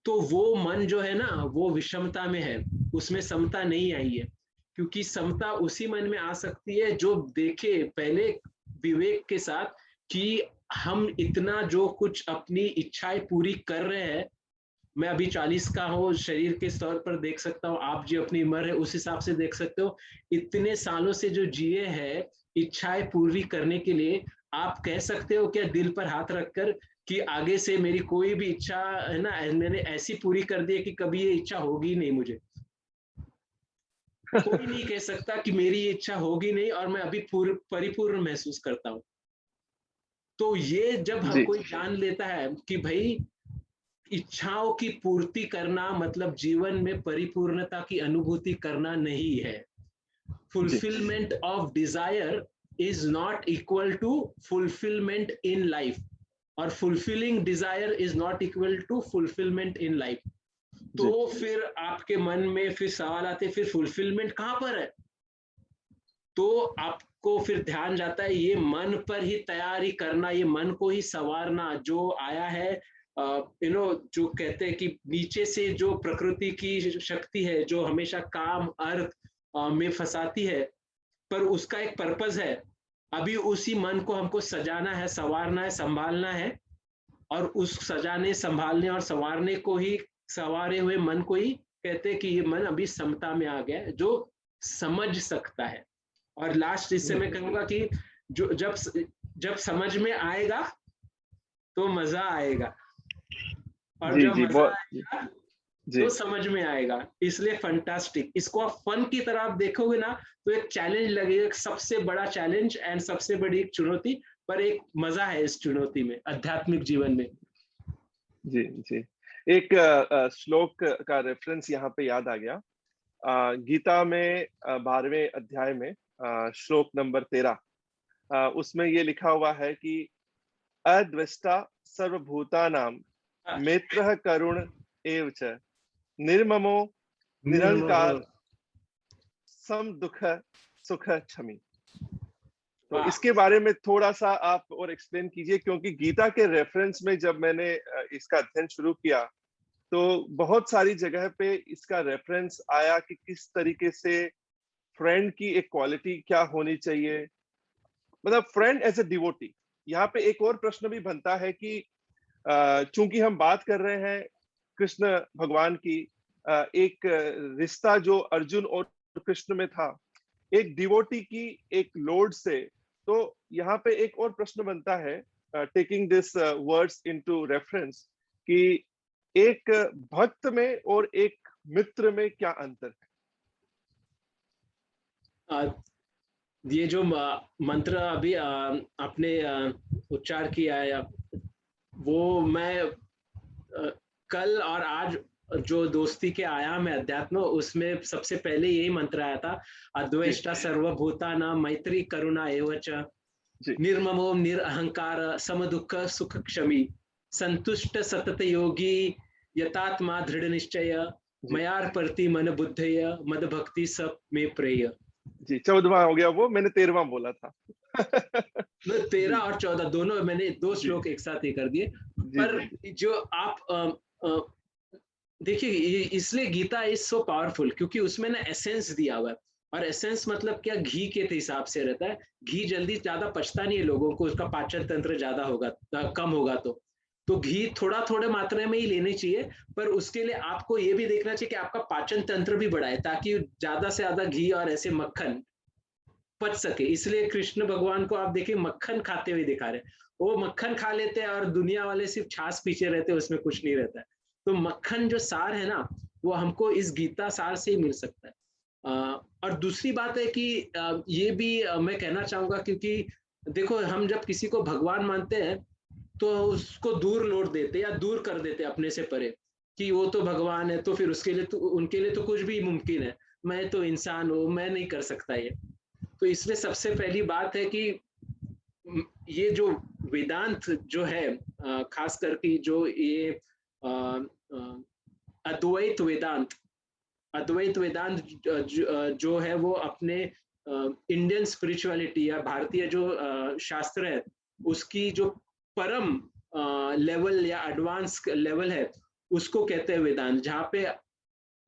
तो वो मन जो है ना वो विषमता में है, उसमें समता नहीं आई है। क्योंकि समता उसी मन में आ सकती है जो देखे पहले विवेक के साथ कि हम इतना जो कुछ अपनी इच्छाएं पूरी कर रहे हैं, मैं अभी 40 का हूँ, शरीर के स्तर पर देख सकता हूँ, आप जो अपनी उम्र है उस हिसाब से देख सकते हो, इतने सालों से जो जिए हैं इच्छाएं पूरी करने के लिए, आप कह सकते हो क्या दिल पर हाथ रखकर कि आगे से मेरी कोई भी इच्छा है ना मैंने ऐसी पूरी कर दी है कि कभी ये इच्छा होगी नहीं मुझे? कोई नहीं कह सकता कि मेरी ये इच्छा होगी नहीं और मैं अभी परिपूर्ण महसूस करता हूँ। तो ये जब हर जी, कोई जान लेता है कि भाई इच्छाओं की पूर्ति करना मतलब जीवन में परिपूर्णता की अनुभूति करना नहीं है। जी, fulfilment of desire is not equal to fulfilment in life, और fulfilling desire is not equal to fulfilment in life. जी, तो फिर आपके मन में फिर सवाल आते, फिर फुलफिलमेंट कहां पर है? तो आपको फिर ध्यान जाता है ये मन पर ही तैयारी करना, ये मन को ही संवारना, जो आया है जो कहते हैं कि नीचे से जो प्रकृति की शक्ति है जो हमेशा काम अर्थ में फंसाती है, पर उसका एक पर्पस है। अभी उसी मन को हमको सजाना है, संवारना है, संभालना है, और उस सजाने, संभालने और संवारने को ही, संवारे हुए मन को ही कहते हैं कि ये मन अभी समता में आ गया है, जो समझ सकता है। और लास्ट इससे मैं कहूंगा कि जो जब समझ में आएगा तो मजा आएगा, और जी जब जी मजा बहुत आएगा जी तो समझ में आएगा। इसलिए फंटास्टिक, इसको आप फन की तरह आप देखोगे ना तो एक चैलेंज लगेगा, एक सबसे बड़ा चैलेंज एंड सबसे बड़ी एक चुनौती, पर एक मजा है इस चुनौती में, आध्यात्मिक जीवन में। जी जी। एक श्लोक का रेफरेंस यहाँ पे याद आ गया। गीता में 12वें अध्याय में श्लोक नंबर 13, उसमें ये लिखा हुआ है कि अद्वेष्टा सर्वभूतानां हाँ, मित्रः करुण एव च निर्ममो निर्मोह। निरहंकार सम दुख सुख क्षमी। तो वाह। इसके बारे में थोड़ा सा आप और एक्सप्लेन कीजिए, क्योंकि गीता के रेफरेंस में जब मैंने इसका अध्ययन शुरू किया तो बहुत सारी जगह पे इसका रेफरेंस आया कि किस तरीके से फ्रेंड की एक क्वालिटी क्या होनी चाहिए, मतलब फ्रेंड एज ए डिवोटी। यहाँ पे एक और प्रश्न भी बनता है कि चूंकि हम बात कर रहे हैं कृष्ण भगवान की, एक रिश्ता जो अर्जुन और कृष्ण में था, एक डिवोटी की एक लॉर्ड से, तो यहाँ पे एक और प्रश्न बनता है, taking this words into reference, कि एक भक्त में और एक मित्र में क्या अंतर अ, ये जो मंत्र अभी आपने उच्चार किया है, वो मैं कल और आज जो दोस्ती के आयाम है अध्यात्म, उसमें सबसे पहले यही मंत्र आया था, है? जी अद्वेष्टा सर्वभूतानां मैत्री करुणा एव च जी निर्ममो निरहंकार सम दुख सुख क्षमी संतुष्ट सतत योगी यतात्मा दृढ़ निश्चय जी मयार्पति मन बुद्धय मद भक्ति सब में प्रेय। जी 14वां हो गया, वो मैंने 13वां बोला था। 13 जी और 14 दोनों मैंने दो जी श्लोक एक साथ ही कर दिए। जी पर जी जी जो आप देखिए, इसलिए गीता इज सो पावरफुल क्योंकि उसमें ना एसेंस दिया हुआ है। और एसेंस मतलब क्या, घी के हिसाब से रहता है। घी जल्दी ज्यादा पचता नहीं है लोगों को, उसका पाचन तंत्र ज्यादा होगा, कम होगा तो घी थोड़ा थोड़े मात्रा में ही लेनी चाहिए। पर उसके लिए आपको ये भी देखना चाहिए कि आपका पाचन तंत्र भी बढ़ाए, ताकि ज्यादा से ज्यादा घी और ऐसे मक्खन पच सके। इसलिए कृष्ण भगवान को आप देखिए मक्खन खाते हुए दिखा रहे, वो मक्खन खा लेते हैं और दुनिया वाले सिर्फ छाछ पीछे रहते हैं, उसमें कुछ नहीं रहता है। तो मक्खन जो सार है ना, वो हमको इस गीता सार से ही मिल सकता है। और दूसरी बात है कि ये भी मैं कहना चाहूंगा, क्योंकि देखो हम जब किसी को भगवान मानते हैं तो उसको दूर लौट देते या दूर कर देते अपने से परे, कि वो तो भगवान है तो फिर उसके लिए तो, उनके लिए तो कुछ भी मुमकिन है, मैं तो इंसान हूँ, मैं नहीं कर सकता ये। तो इसलिए सबसे पहली बात है कि ये जो वेदांत जो है, खास करके जो ये अद्वैत वेदांत, अद्वैत वेदांत जो है वो अपने इंडियन स्पिरिचुअलिटी या भारतीय जो शास्त्र है, उसकी जो परम लेवल या एडवांस लेवल है, उसको कहते हैं वेदांत, जहाँ पे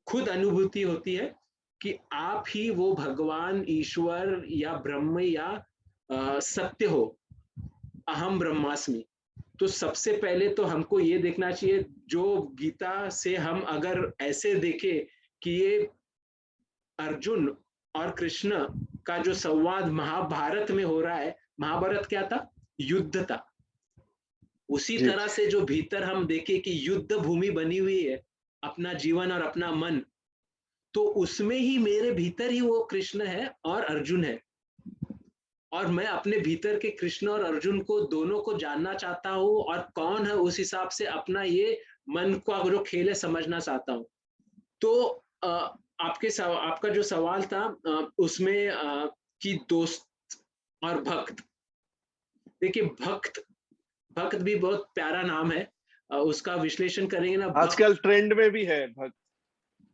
खुद अनुभूति होती है कि आप ही वो भगवान, ईश्वर या ब्रह्म या सत्य हो, अहम ब्रह्मास्मि। तो सबसे पहले तो हमको ये देखना चाहिए, जो गीता से हम अगर ऐसे देखें कि ये अर्जुन और कृष्ण का जो संवाद महाभारत में हो रहा है, महाभारत क्या था, युद्ध था। उसी जी तरह से जो भीतर हम देखें कि युद्ध भूमि बनी हुई है अपना जीवन और अपना मन, तो उसमें ही मेरे भीतर ही वो कृष्ण है और अर्जुन है, और मैं अपने भीतर के कृष्ण और अर्जुन को दोनों को जानना चाहता हूँ, और कौन है उस हिसाब से अपना ये मन का जो खेल है समझना चाहता हूँ। तो आपका जो सवाल था उसमें कि दोस्त और भक्त, देखिए भक्त, भक्त भी बहुत प्यारा नाम है, उसका विश्लेषण करेंगे ना भक्त। आजकल ट्रेंड में भी है भक्त,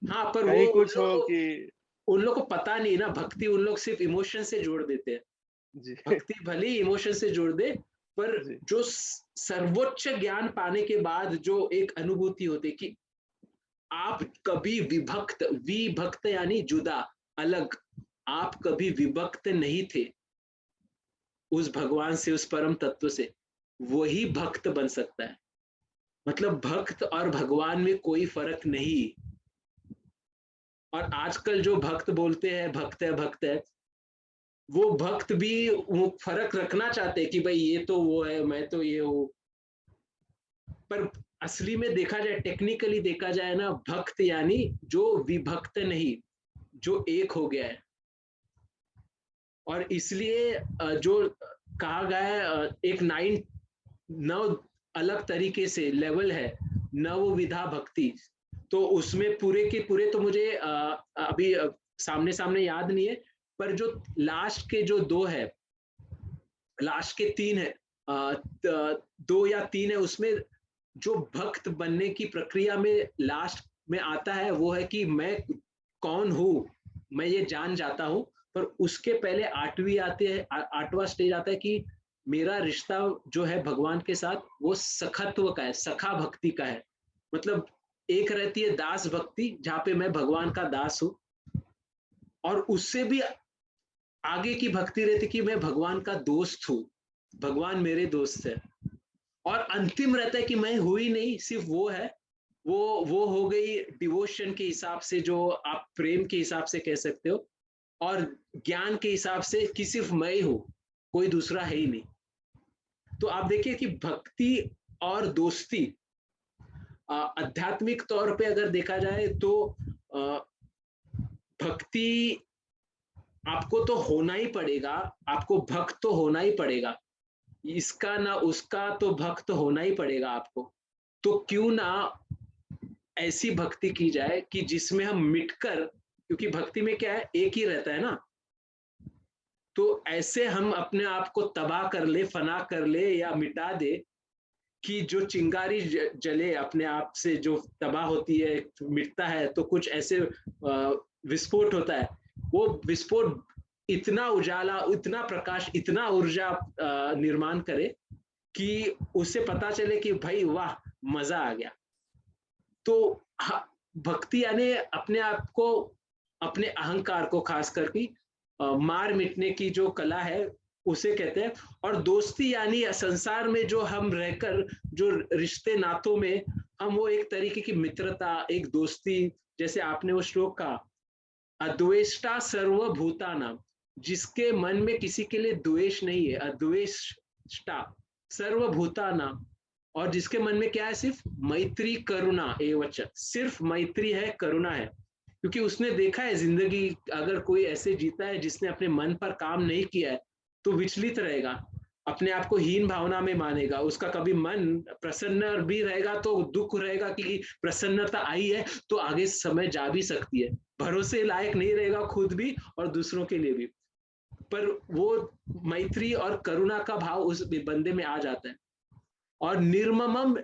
हाँ, पर वो कहीं कुछ हो कि उन लोग को पता नहीं ना, भक्ति उन लोग सिर्फ इमोशन से जोड़ देते हैं। जी भक्ति भले ही इमोशन से जोड़ दे, पर जी जो सर्वोच्च ज्ञान पाने के बाद जो एक अनुभूति होती है कि आप कभी विभक्त यानी जुदा, अलग, आप कभी विभक्त नहीं थे उस भगवान से, उस परम तत्व से, वही भक्त बन सकता है। मतलब भक्त और भगवान में कोई फर्क नहीं। और आजकल जो भक्त बोलते हैं भक्त है, वो भक्त भी वो फर्क रखना चाहते हैं कि भाई ये तो वो है, मैं तो ये हूँ। पर असली में देखा जाए, टेक्निकली देखा जाए ना, भक्त यानी जो विभक्त नहीं, जो एक हो गया है। और इसलिए जो कहा गया है, एक 9 अलग तरीके से लेवल है, नव विधा भक्ति। तो उसमें पूरे के पूरे तो मुझे अभी सामने सामने याद नहीं है, पर जो लास्ट के जो 2 है, लास्ट के 3 है, 2 या 3 है, उसमें जो भक्त बनने की प्रक्रिया में लास्ट में आता है वो है कि मैं कौन हूं, मैं ये जान जाता हूं। पर उसके पहले 8वीं आती है, 8वां स्टेज आता है कि मेरा रिश्ता जो है भगवान के साथ वो सखत्व का है, सखा भक्ति का है। मतलब एक रहती है दास भक्ति, जहां पे मैं भगवान का दास हूं, और उससे भी आगे की भक्ति रहती कि मैं भगवान का दोस्त हूं, भगवान मेरे दोस्त है। और अंतिम रहता है कि मैं हूं ही नहीं, सिर्फ वो है। वो हो गई डिवोशन के हिसाब से, जो आप प्रेम के हिसाब से कह सकते हो, और ज्ञान के हिसाब से कि सिर्फ मैं ही हूं, कोई दूसरा है ही नहीं। तो आप देखिए कि भक्ति और दोस्ती आध्यात्मिक तौर पे अगर देखा जाए तो भक्ति आपको तो होना ही पड़ेगा, आपको भक्त तो होना ही पड़ेगा, इसका ना उसका तो भक्त होना ही पड़ेगा आपको। तो क्यों ना ऐसी भक्ति की जाए कि जिसमें हम मिटकर, क्योंकि भक्ति में क्या है, एक ही रहता है ना, तो ऐसे हम अपने आप को तबाह कर ले, फना कर ले या मिटा दे कि जो चिंगारी जले अपने आप से, जो तबाह होती है, मिटता है, तो कुछ ऐसे विस्फोट होता है। वो विस्फोट इतना उजाला, इतना प्रकाश, इतना ऊर्जा निर्माण करे कि उससे पता चले कि भाई वाह, मजा आ गया। तो भक्ति यानी अपने आप को, अपने अहंकार को खास करके मार मिटने की जो कला है, उसे कहते हैं। और दोस्ती यानी संसार में जो हम रहकर, जो रिश्ते नातों में हम, वो एक तरीके की मित्रता, एक दोस्ती, जैसे आपने वो श्लोक कहा, अद्वेष्टा सर्वभूतानां, जिसके मन में किसी के लिए द्वेष नहीं है, अद्वेष्टा सर्वभूतानां, और जिसके मन में क्या है, सिर्फ मैत्री करुणा एवच, सिर्फ मैत्री है, करुणा है। क्योंकि उसने देखा है जिंदगी, अगर कोई ऐसे जीता है जिसने अपने मन पर काम नहीं किया है, तो विचलित रहेगा, अपने आप को हीन भावना में मानेगा, उसका कभी मन प्रसन्न भी रहेगा तो दुख रहेगा कि प्रसन्नता आई है तो आगे समय जा भी सकती है, भरोसे लायक नहीं रहेगा खुद भी और दूसरों के लिए भी। पर वो मैत्री और करुणा का भाव उस बंदे में आ जाता है। और निर्ममम,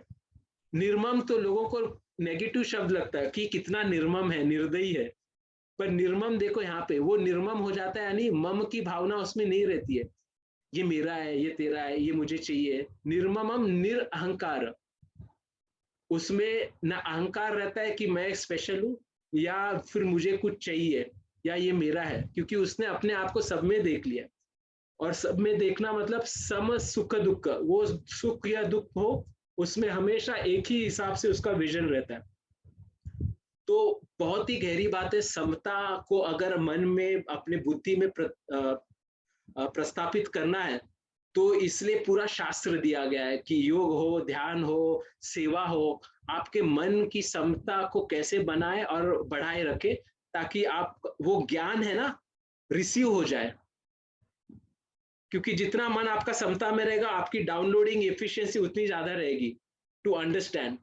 निर्मम तो लोगों को नेगेटिव शब्द लगता है कि कितना निर्मम है, निर्दयी है। पर निर्मम देखो यहाँ पे, वो निर्मम हो जाता है, यानी मम की भावना उसमें नहीं रहती है, ये मेरा है, ये तेरा है, ये मुझे चाहिए। निर्ममम निरअहंकार, उसमें ना अहंकार रहता है कि मैं स्पेशल हूं, या फिर मुझे कुछ चाहिए, या ये मेरा है, क्योंकि उसने अपने आप को सब में देख लिया। और सब में देखना मतलब सम सुख दुख, वो सुख या दुख हो, उसमें हमेशा एक ही हिसाब से उसका विजन रहता है। तो बहुत ही गहरी बात है, समता को अगर मन में, अपने बुद्धि में प्रस्थापित करना है, तो इसलिए पूरा शास्त्र दिया गया है कि योग हो, ध्यान हो, सेवा हो, आपके मन की समता को कैसे बनाए और बढ़ाए रखे, ताकि आप वो ज्ञान है ना, रिसीव हो जाए। क्योंकि जितना मन आपका समता में रहेगा, आपकी डाउनलोडिंग एफिशिएंसी उतनी ज्यादा रहेगी टू अंडरस्टैंड।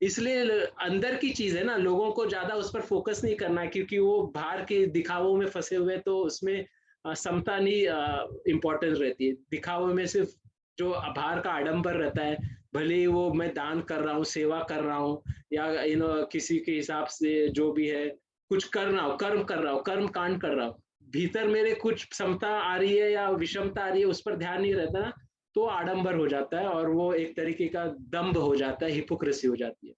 इसलिए अंदर की चीज है ना, लोगों को ज्यादा उस पर फोकस नहीं करना है, क्योंकि वो बाहर के दिखावों में फंसे हुए, तो उसमें समता नहीं इम्पोर्टेंस रहती है। दिखावे में सिर्फ जो बाहर का आडंबर रहता है, भले ही वो मैं दान कर रहा हूँ, सेवा कर रहा हूँ, या किसी के हिसाब से जो भी है कुछ कर रहा हूँ, कर्म कर रहा हूँ, कर्म कांड कर रहा हूँ, भीतर मेरे कुछ समता आ रही है या विषमता आ रही है, उस पर ध्यान नहीं रहता ना, तो आडंबर हो जाता है और वो एक तरीके का दंभ हो जाता है, हिपोक्रेसी हो जाती है।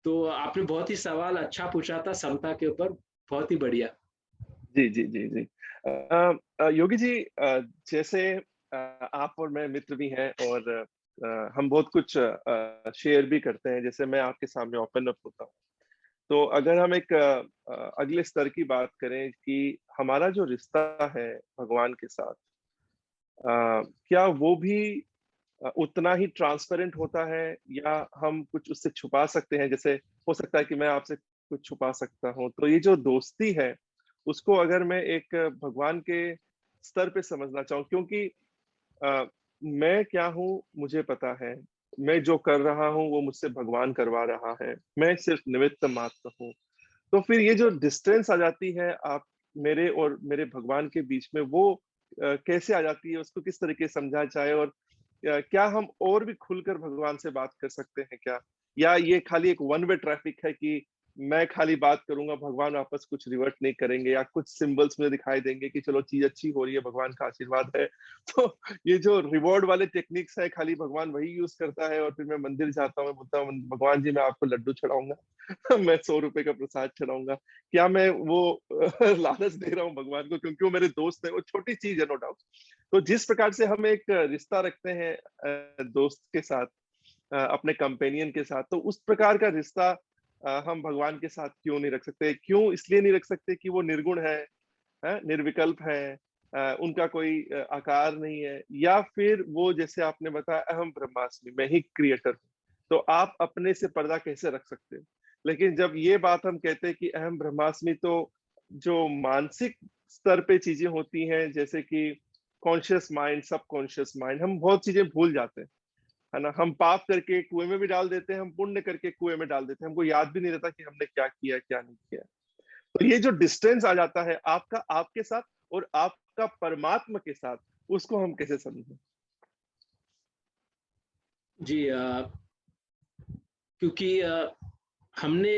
तो आपने बहुत ही सवाल अच्छा पूछा था समता के ऊपर, बहुत ही बढ़िया। जी, जी, जी, जी। योगी जी, जैसे आप और मैं मित्र भी हैं और हम बहुत कुछ शेयर भी करते हैं, जैसे मैं आपके सामने ओपन अप होता हूँ। तो अगर हम एक अगले स्तर की बात करें कि हमारा जो रिश्ता है भगवान के साथ, क्या वो भी उतना ही ट्रांसपेरेंट होता है या हम कुछ उससे छुपा सकते हैं? जैसे हो सकता है कि मैं आपसे कुछ छुपा सकता हूँ। तो ये जो दोस्ती है, उसको अगर मैं एक भगवान के स्तर पे समझना चाहूँ, क्योंकि अ, मैं क्या हूँ मुझे पता है। मैं जो कर रहा हूँ वो मुझसे भगवान करवा रहा है। मैं सिर्फ निमित्त मात्र हूँ। तो फिर ये जो डिस्टेंस आ जाती है आप मेरे और मेरे भगवान के बीच में, वो कैसे आ जाती है? उसको किस तरीके से समझा जाए? और क्या हम और भी खुलकर भगवान से बात कर सकते हैं क्या? या ये खाली एक वन वे ट्रैफिक है कि मैं खाली बात करूँगा, भगवान वापस कुछ रिवर्ट नहीं करेंगे, या कुछ सिंबल्स मुझे दिखाई देंगे कि चलो चीज़ अच्छी हो रही है, भगवान का आशीर्वाद है। तो ये जो रिवॉर्ड वाले टेक्निक्स हैं, खाली भगवान वही यूज़ करता है और फिर मैं मंदिर जाता हूँ, मैं बोलता हूँ, "भगवान जी, मैं आपको लड्डू चढ़ाऊँगा, मैं ₹100 का प्रसाद चढ़ाऊँगा।" क्या मैं वो लालच दे रहा हूँ भगवान को क्योंकि वो मेरे दोस्त हैं? वो छोटी चीज़ है, नो डाउट। तो जिस प्रकार से हम एक रिश्ता रखते हैं दोस्त के साथ, अपने कंपेनियन के साथ, तो उस प्रकार का रिश्ता हम भगवान के साथ क्यों नहीं रख सकते? क्यों इसलिए नहीं रख सकते कि वो निर्गुण है, निर्विकल्प है, उनका कोई आकार नहीं है, या फिर वो जैसे आपने बताया अहम ब्रह्मास्मि, मैं ही क्रिएटर हूँ। तो आप अपने से पर्दा कैसे रख सकते हैं? लेकिन जब ये बात हम कहते हैं कि अहम ब्रह्मास्मि, तो जो मानसिक स्तर पे चीजें होती हैं, जैसे कि कॉन्शियस माइंड, सबकॉन्शियस माइंड, हम बहुत चीजें भूल जाते हैं, है ना? हम पाप करके कुएं में भी डाल देते हैं, हम पुण्य करके कुएं में डाल देते हैं, हमको याद भी नहीं रहता कि हमने क्या किया क्या नहीं किया। तो ये जो डिस्टेंस आ जाता है आपका आपके साथ और आपका परमात्मा के साथ, उसको हम कैसे समझें? जी, क्योंकि हमने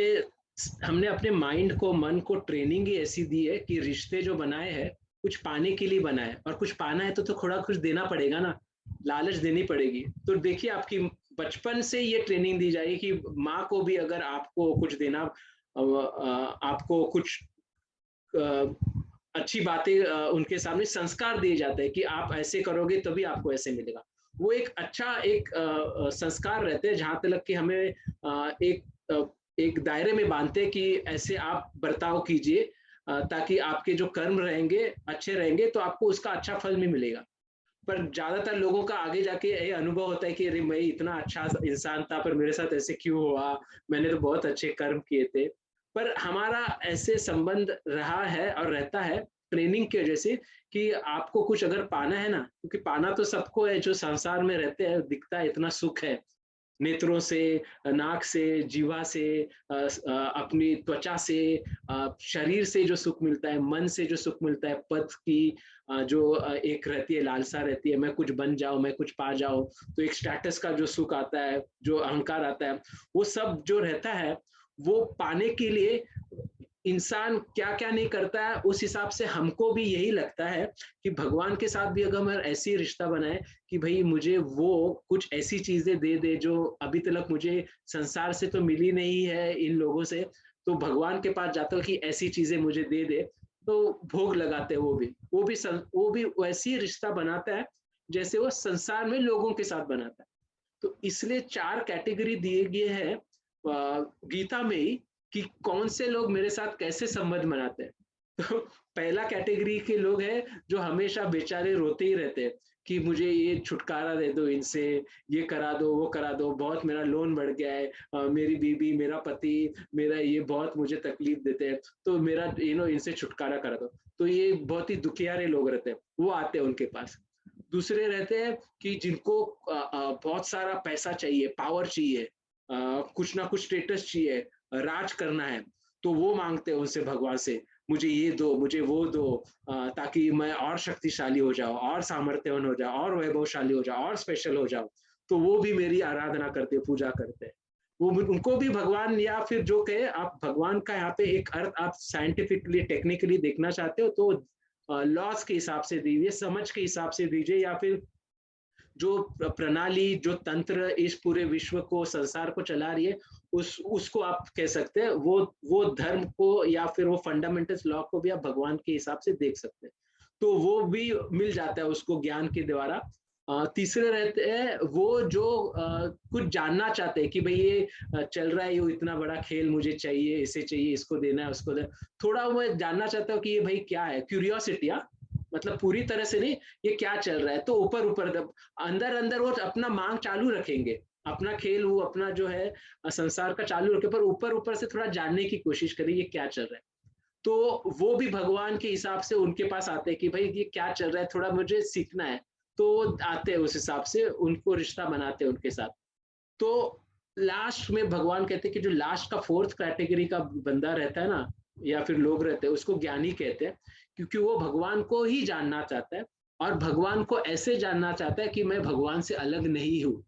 हमने अपने माइंड को, मन को ट्रेनिंग ही ऐसी दी है कि रिश्ते जो बनाए हैं कुछ पाने के लिए बनाए, और कुछ पाना है तो थोड़ा कुछ देना पड़ेगा ना, लालच देनी पड़ेगी। तो देखिए, आपकी बचपन से ये ट्रेनिंग दी जाएगी कि माँ को भी अगर आपको कुछ देना, आपको कुछ अच्छी बातें, उनके सामने संस्कार दिए जाते हैं कि आप ऐसे करोगे तभी आपको ऐसे मिलेगा। वो एक अच्छा एक संस्कार रहते हैं, जहाँ तक कि हमें एक दायरे में बांधते हैं कि ऐसे आप बर्ताव कीजिए, ताकि आपके जो कर्म रहेंगे अच्छे रहेंगे, तो आपको उसका अच्छा फल भी मिलेगा। पर ज्यादातर लोगों का आगे जाके ये अनुभव होता है कि अरे, मैं इतना अच्छा इंसान था पर मेरे साथ ऐसे क्यों हुआ, मैंने तो बहुत अच्छे कर्म किए थे। पर हमारा ऐसे संबंध रहा है और रहता है ट्रेनिंग की वजह से, कि आपको कुछ अगर पाना है ना, क्योंकि पाना तो सबको है, जो संसार में रहते हैं, दिखता है इतना सुख है, नेत्रों से, नाक से, जीवा से, अपनी त्वचा से, शरीर से जो सुख मिलता है, मन से जो सुख मिलता है, पद की जो एक रहती है, लालसा रहती है, मैं कुछ बन जाऊं, मैं कुछ पा जाऊं, तो एक स्टेटस का जो सुख आता है, जो अहंकार आता है, वो सब जो रहता है, वो पाने के लिए इंसान क्या क्या नहीं करता है। उस हिसाब से हमको भी यही लगता है कि भगवान के साथ भी अगर हम ऐसी रिश्ता बनाए कि भाई मुझे वो कुछ ऐसी चीजें दे दे जो अभी तक मुझे संसार से तो मिली नहीं है इन लोगों से, तो भगवान के पास जाता हूँ कि ऐसी चीजें मुझे दे दे, तो भोग लगाते हैं। वो भी वैसी रिश्ता बनाता है जैसे वो संसार में लोगों के साथ बनाता है। तो इसलिए 4 कैटेगरी दिए गए हैं गीता में ही, कि कौन से लोग मेरे साथ कैसे संबंध बनाते हैं। तो पहला कैटेगरी के लोग हैं जो हमेशा बेचारे रोते ही रहते हैं कि मुझे ये छुटकारा दे दो इनसे, ये करा दो, वो करा दो, बहुत मेरा लोन बढ़ गया है, मेरी बीवी, मेरा पति, मेरा ये बहुत मुझे तकलीफ देते हैं, तो मेरा इनसे छुटकारा करा दो। तो ये बहुत ही दुखियारे लोग रहते हैं, वो आते हैं उनके पास। दूसरे रहते हैं कि जिनको बहुत सारा पैसा चाहिए, पावर चाहिए, कुछ ना कुछ स्टेटस चाहिए, राज करना है, तो वो मांगते हैं उनसे, भगवान से, मुझे ये दो, मुझे वो दो, ताकि मैं और शक्तिशाली हो जाऊं, और सामर्थ्यवान हो जाऊं, और वैभवशाली हो जाऊं, और स्पेशल हो जाऊं। तो वो भी मेरी आराधना करते हैं, पूजा करते हैं। वो उनको भी भगवान, या फिर जो कहे आप भगवान का यहाँ पे एक अर्थ आप साइंटिफिकली, टेक्निकली देखना चाहते हो, तो लॉस के हिसाब से दीजिए, समझ के हिसाब से दीजिए, या फिर जो प्रणाली, जो तंत्र इस पूरे विश्व को, संसार को चला रही है, उसको आप कह सकते हैं, वो धर्म को या फिर वो फंडामेंटल लॉ को भी आप भगवान के हिसाब से देख सकते हैं। तो वो भी मिल जाता है उसको ज्ञान के द्वारा। तीसरे रहते हैं वो जो कुछ जानना चाहते हैं कि भाई ये चल रहा है, ये इतना बड़ा खेल मुझे चाहिए, इसे चाहिए, इसको देना है, उसको देना, थोड़ा मैं जानना चाहता हूँ कि ये भाई क्या है, क्यूरियोसिटी, मतलब पूरी तरह से नहीं, ये क्या चल रहा है। तो ऊपर ऊपर अंदर अंदर वो अपना मांग चालू रखेंगे, अपना खेल वो अपना जो है संसार का चालू रखे, पर ऊपर ऊपर से थोड़ा जानने की कोशिश करें ये क्या चल रहा है। तो वो भी भगवान के हिसाब से उनके पास आते हैं कि भाई ये क्या चल रहा है, थोड़ा मुझे सीखना है। तो आते हैं उस हिसाब से, उनको रिश्ता बनाते हैं उनके साथ। तो लास्ट में भगवान कहते हैं कि जो लास्ट का फोर्थ कैटेगरी का बंदा रहता है ना, या फिर लोग रहते हैं, उसको ज्ञानी कहते हैं, क्योंकि वो भगवान को ही जानना चाहता है, और भगवान को ऐसे जानना चाहता है कि मैं भगवान से अलग नहीं हूं।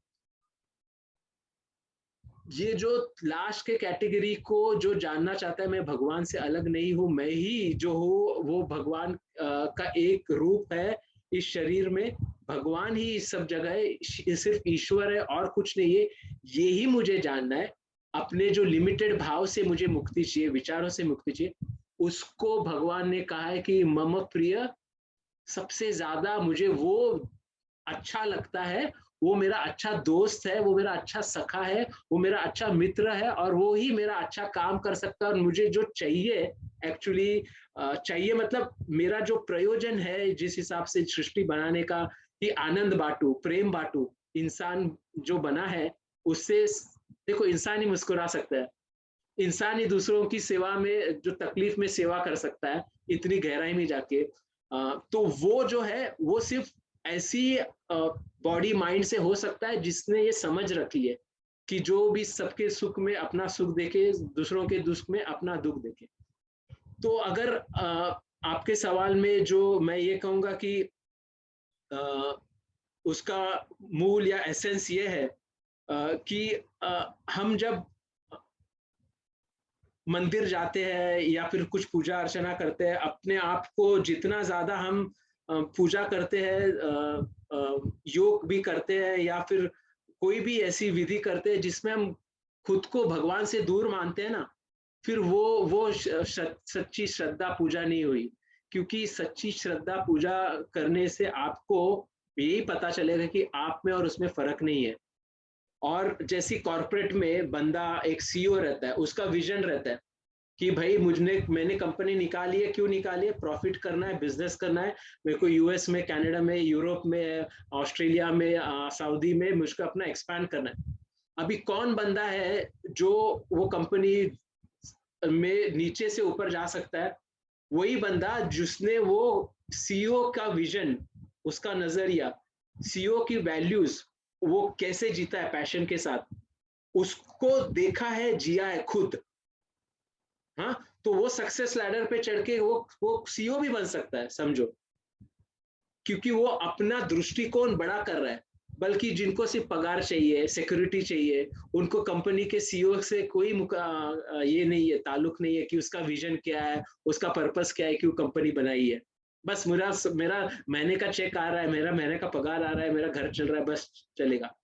ये जो लास्ट के कैटेगरी को जो जानना चाहता है, मैं भगवान से अलग नहीं हूं, मैं ही जो हूँ वो भगवान का एक रूप है इस शरीर में, भगवान ही इस सब जगह है, सिर्फ ईश्वर है और कुछ नहीं है, ये ही मुझे जानना है। अपने जो लिमिटेड भाव से मुझे मुक्ति चाहिए, विचारों से मुक्ति चाहिए, उसको भगवान ने कहा है कि मम प्रिय, सबसे ज्यादा मुझे वो अच्छा लगता है, वो मेरा अच्छा दोस्त है, वो मेरा अच्छा सखा है, वो मेरा अच्छा मित्र है, और वो ही मेरा अच्छा काम कर सकता है। और मुझे जो चाहिए एक्चुअली, चाहिए मतलब मेरा जो प्रयोजन है जिस हिसाब से सृष्टि बनाने का, कि आनंद बांटू, प्रेम बांटू, इंसान जो बना है उससे, देखो इंसान ही मुस्कुरा सकता है, इंसान ही दूसरों की सेवा में, जो तकलीफ में सेवा कर सकता है इतनी गहराई में जाके। तो वो जो है वो सिर्फ ऐसी बॉडी माइंड से हो सकता है जिसने ये समझ रखी है कि जो भी सबके सुख में अपना सुख देखे, दूसरों के दुख में अपना दुख देखे। तो अगर आपके सवाल में जो मैं ये कहूंगा कि उसका मूल या एसेंस ये है कि हम जब मंदिर जाते हैं या फिर कुछ पूजा अर्चना करते हैं, अपने आप को जितना ज्यादा हम पूजा करते हैं, योग भी करते हैं या फिर कोई भी ऐसी विधि करते हैं जिसमें हम खुद को भगवान से दूर मानते हैं ना, फिर वो सच्ची श्रद्धा पूजा नहीं हुई। क्योंकि सच्ची श्रद्धा पूजा करने से आपको यही पता चलेगा कि आप में और उसमें फर्क नहीं है। और जैसी कॉर्पोरेट में बंदा एक सीईओ रहता है, उसका विजन रहता है कि भाई मैंने कंपनी निकाली है, क्यों निकाली है, प्रॉफिट करना है, बिजनेस करना है, मेरे को यूएस में, कनाडा में, यूरोप में, ऑस्ट्रेलिया में, सऊदी में मुझको अपना एक्सपैंड करना है। अभी कौन बंदा है जो वो कंपनी में नीचे से ऊपर जा सकता है? वही बंदा जिसने वो सीईओ का विजन, उसका नजरिया, सीईओ की वैल्यूज, वो कैसे जीता है पैशन के साथ, उसको देखा है, जिया है खुद। हाँ, तो वो सक्सेस लैडर पे चढ़ के वो सीईओ भी बन सकता है, समझो, क्योंकि वो अपना दृष्टिकोण बड़ा कर रहा है। बल्कि जिनको सिर्फ पगार चाहिए, सिक्योरिटी चाहिए, उनको कंपनी के सीईओ से कोई ये नहीं है, ताल्लुक नहीं है कि उसका विजन क्या है, उसका पर्पस क्या है, क्यों कंपनी बनाई है। बस मेरा मेरा महीने का चेक आ रहा है, मेरा महीने का पगार आ रहा है, मेरा घर चल रहा है, बस चलेगा।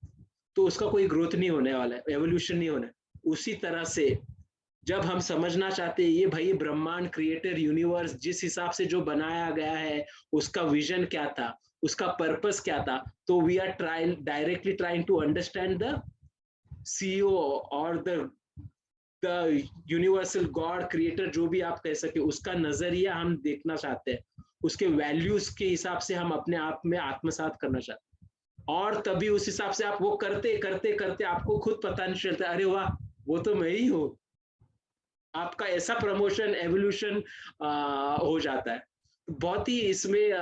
तो उसका कोई ग्रोथ नहीं होने वाला है, एवोल्यूशन नहीं होना है। उसी तरह से जब हम समझना चाहते हैं ये भाई ब्रह्मांड, क्रिएटर, यूनिवर्स जिस हिसाब से जो बनाया गया है, उसका विजन क्या था, उसका पर्पस क्या था, तो we are directly trying to understand the CEO और द यूनिवर्सल गॉड, क्रिएटर, जो भी आप कह सके, उसका नजरिया हम देखना चाहते हैं, उसके वैल्यूज के हिसाब से हम अपने आप में आत्मसात करना चाहते हैं। और तभी उस हिसाब से आप वो करते करते करते आपको खुद पता नहीं चलता, अरे वाह, वो तो मैं ही हूँ। आपका ऐसा प्रमोशन, एवोल्यूशन हो जाता है। बहुत ही इसमें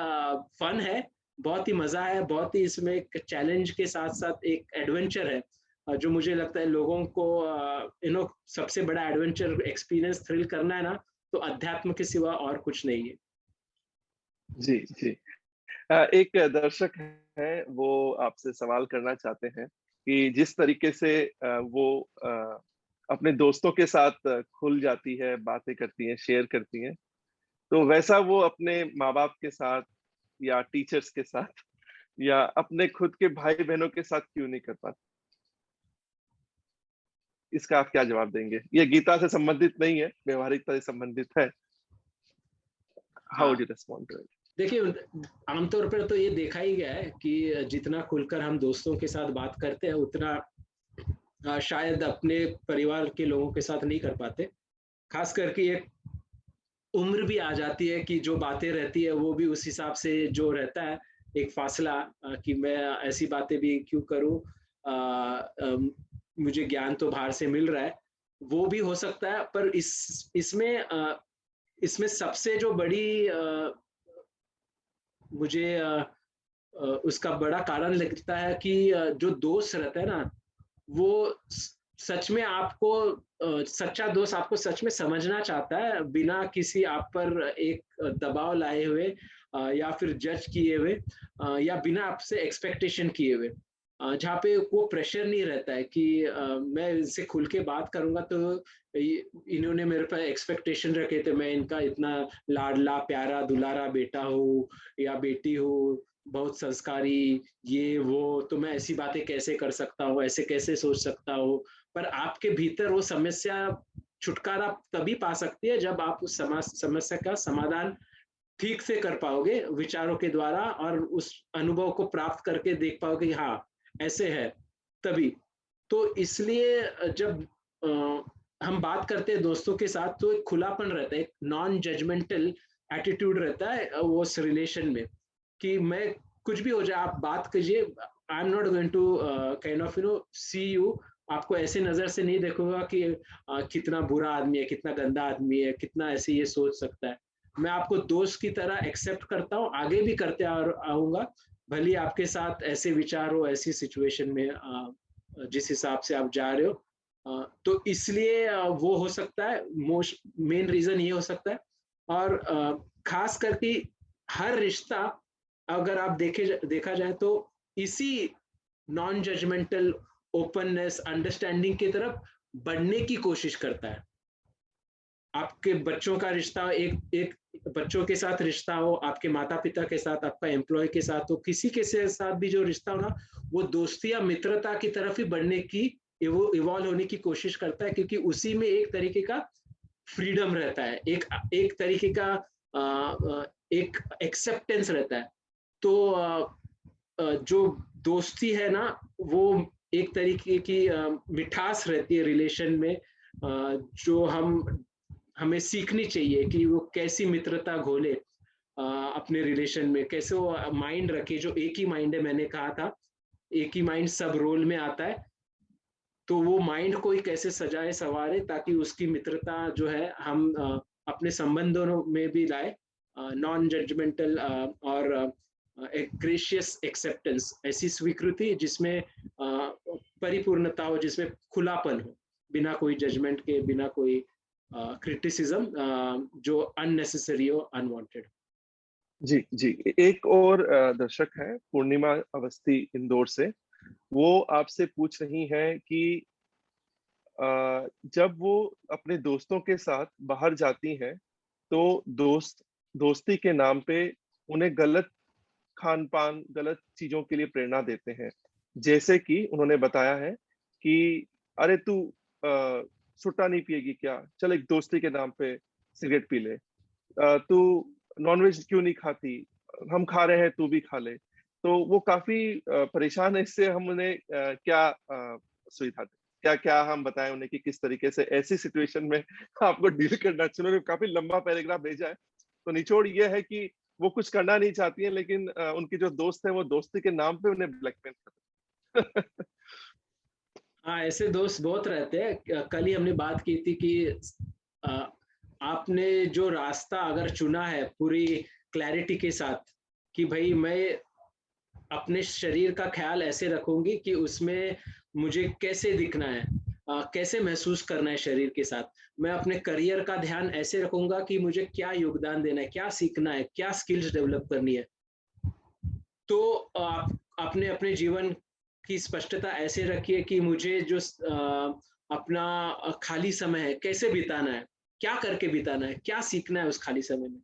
फन है, बहुत ही मजा है, बहुत ही इसमें एक चैलेंज के साथ साथ एक एडवेंचर है, जो मुझे लगता है लोगों को सबसे बड़ा एडवेंचर एक्सपीरियंस, थ्रिल करना है ना, तो अध्यात्म के सिवा और कुछ नहीं है। जी, जी। एक दर्शक है, वो आपसे सवाल करना चाहते हैं कि जिस तरीके से वो अपने दोस्तों के साथ खुल जाती है, बातें करती हैं, शेयर करती हैं, तो वैसा वो अपने माँ-बाप के साथ या टीचर्स के साथ या अपने खुद के भाई बहनों के साथ क्यों नहीं कर पाते? इसका आप क्या जवाब देंगे? ये गीता से संबंधित नहीं है, व्यवहारिकता से संबंधित है। हाउ हाँ, would you respond to it? देखिए, आमतौर पर तो ये देखा ही गया है कि जितना खुलकर हम दोस्तों के साथ बात करते हैं उतना शायद अपने परिवार के लोगों के साथ नहीं कर पाते। खास करके एक उम्र भी आ जाती है कि जो बातें रहती है वो भी उस हिसाब से जो रहता है, एक फासला कि मैं ऐसी बातें भी क्यों करूं, मुझे ज्ञान तो बाहर से मिल रहा है, वो भी हो सकता है। पर इसमें सबसे जो बड़ी मुझे उसका बड़ा कारण लगता है कि जो दोस्त रहता है ना, वो सच में आपको सच्चा दोस्त आपको सच में समझना चाहता है, बिना किसी आप पर एक दबाव लाए हुए या फिर जज किए हुए, या बिना आपसे एक्सपेक्टेशन किए हुए, जहाँ पे वो प्रेशर नहीं रहता है कि मैं इनसे खुल के बात करूंगा तो इन्होंने मेरे पर एक्सपेक्टेशन रखे थे, मैं इनका इतना लाडला प्यारा दुलारा बेटा हूँ या बेटी हूँ, बहुत संस्कारी, ये वो, तो मैं ऐसी बातें कैसे कर सकता हूँ, ऐसे कैसे सोच सकता हूँ। पर आपके भीतर वो समस्या छुटकारा तभी पा सकती है जब आप उस समस्या का समाधान ठीक से कर पाओगे विचारों के द्वारा, और उस अनुभव को प्राप्त करके देख पाओगे कि हाँ, ऐसे है, तभी। तो इसलिए जब हम बात करते हैं दोस्तों के साथ तो एक खुलापन रहता है, एक नॉन जजमेंटल एटीट्यूड रहता है वो उस रिलेशन में, कि मैं कुछ भी हो जाए आप बात कीजिए, I am not going to kind of see you, आपको ऐसे नजर से नहीं देखूंगा कि कितना बुरा आदमी है, कितना गंदा आदमी है, कितना ऐसे ये सोच सकता है। मैं आपको दोस्त की तरह एक्सेप्ट करता हूँ, आगे भी करते आऊंगा, भले आपके साथ ऐसे विचार हो, ऐसी सिचुएशन में जिस हिसाब से आप जा रहे हो। तो इसलिए वो हो सकता है, मोस्ट मेन रीजन ये हो सकता है। और खास करके हर रिश्ता, अगर आप देखा जाए तो इसी नॉन जजमेंटल ओपननेस अंडरस्टैंडिंग की तरफ बढ़ने की कोशिश करता है। आपके बच्चों का रिश्ता, एक एक बच्चों के साथ रिश्ता हो, आपके माता पिता के साथ, आपका एम्प्लॉय के साथ हो, किसी के साथ भी जो रिश्ता हो ना, वो दोस्ती या मित्रता की तरफ ही बढ़ने की, इवॉल्व होने की कोशिश करता है, क्योंकि उसी में एक तरीके का फ्रीडम रहता है, एक एक तरीके का एक एक्सेप्टेंस रहता है। तो जो दोस्ती है ना, वो एक तरीके की मिठास रहती है रिलेशन में, जो हमें सीखनी चाहिए कि वो कैसी मित्रता घोले अपने रिलेशन में, कैसे वो माइंड रखे, जो एक ही माइंड है, मैंने कहा था एक ही माइंड सब रोल में आता है, तो वो माइंड को ही कैसे सजाए सवारे ताकि उसकी मित्रता जो है हम अपने संबंधों में भी लाए, नॉन जजमेंटल और एक ग्रेशियस एक्सेप्टेंस, ऐसी स्वीकृति जिसमें परिपूर्णता हो, जिसमें खुलापन हो, बिना कोई जजमेंट के, बिना कोई क्रिटिसिज्म जो अननेसेसरी हो, अनवांटेड। जी, जी। एक और दर्शक है, पूर्णिमा अवस्थी इंदौर से। वो आपसे पूछ रही हैं कि जब वो अपने दोस्तों के साथ बाहर जाती हैं, तो दोस्ती के नाम पे उन्हें गलत खान-पान, गलत चीज़ों के लिए प्रेरणा देते हैं। जैसे कि उन्होंने बताया है कि, "अरे तू सुट्टा नहीं पिएगी क्या? चल एक दोस्ती के नाम पे सिगरेट पी ले। तू नॉन-वेज क्यों नहीं खाती? हम खा रहे हैं, तू भी खा ले।" तो वो काफ़ी परेशान है इससे। हम उन्हें क्या सुविधा दें? क्या-क्या हम बताएँ उन्हें कि किस तरीके से ऐसी सिचुएशन में आपको डील करना चाहिए? उन्होंने काफ़ी लंबा पैराग्राफ भेजा है। तो निचोड़ ये है कि वो कुछ करना नहीं चाहती हैं, लेकिन उनकी जो दोस्त है, वो दोस्ती के नाम पे उन्हें ब्लैकमेल कर रहे हैं। हाँ, ऐसे दोस्त बहुत रहते हैं। कल ही हमने बात की थी कि अ, आपने जो रास्ता अगर चुना है पूरी क्लैरिटी के साथ कि भाई मैं अपने शरीर का ख्याल ऐसे रखूंगी कि उसमें मुझे कैसे दिखना है, कैसे महसूस करना है शरीर के साथ, मैं अपने करियर का ध्यान ऐसे रखूंगा कि मुझे क्या योगदान देना है, क्या सीखना है, क्या स्किल्स डेवलप करनी है। तो आप अपने अपने जीवन की स्पष्टता ऐसे रखिए कि मुझे जो अपना खाली समय है कैसे बिताना है, क्या करके बिताना है, क्या सीखना है उस खाली समय में।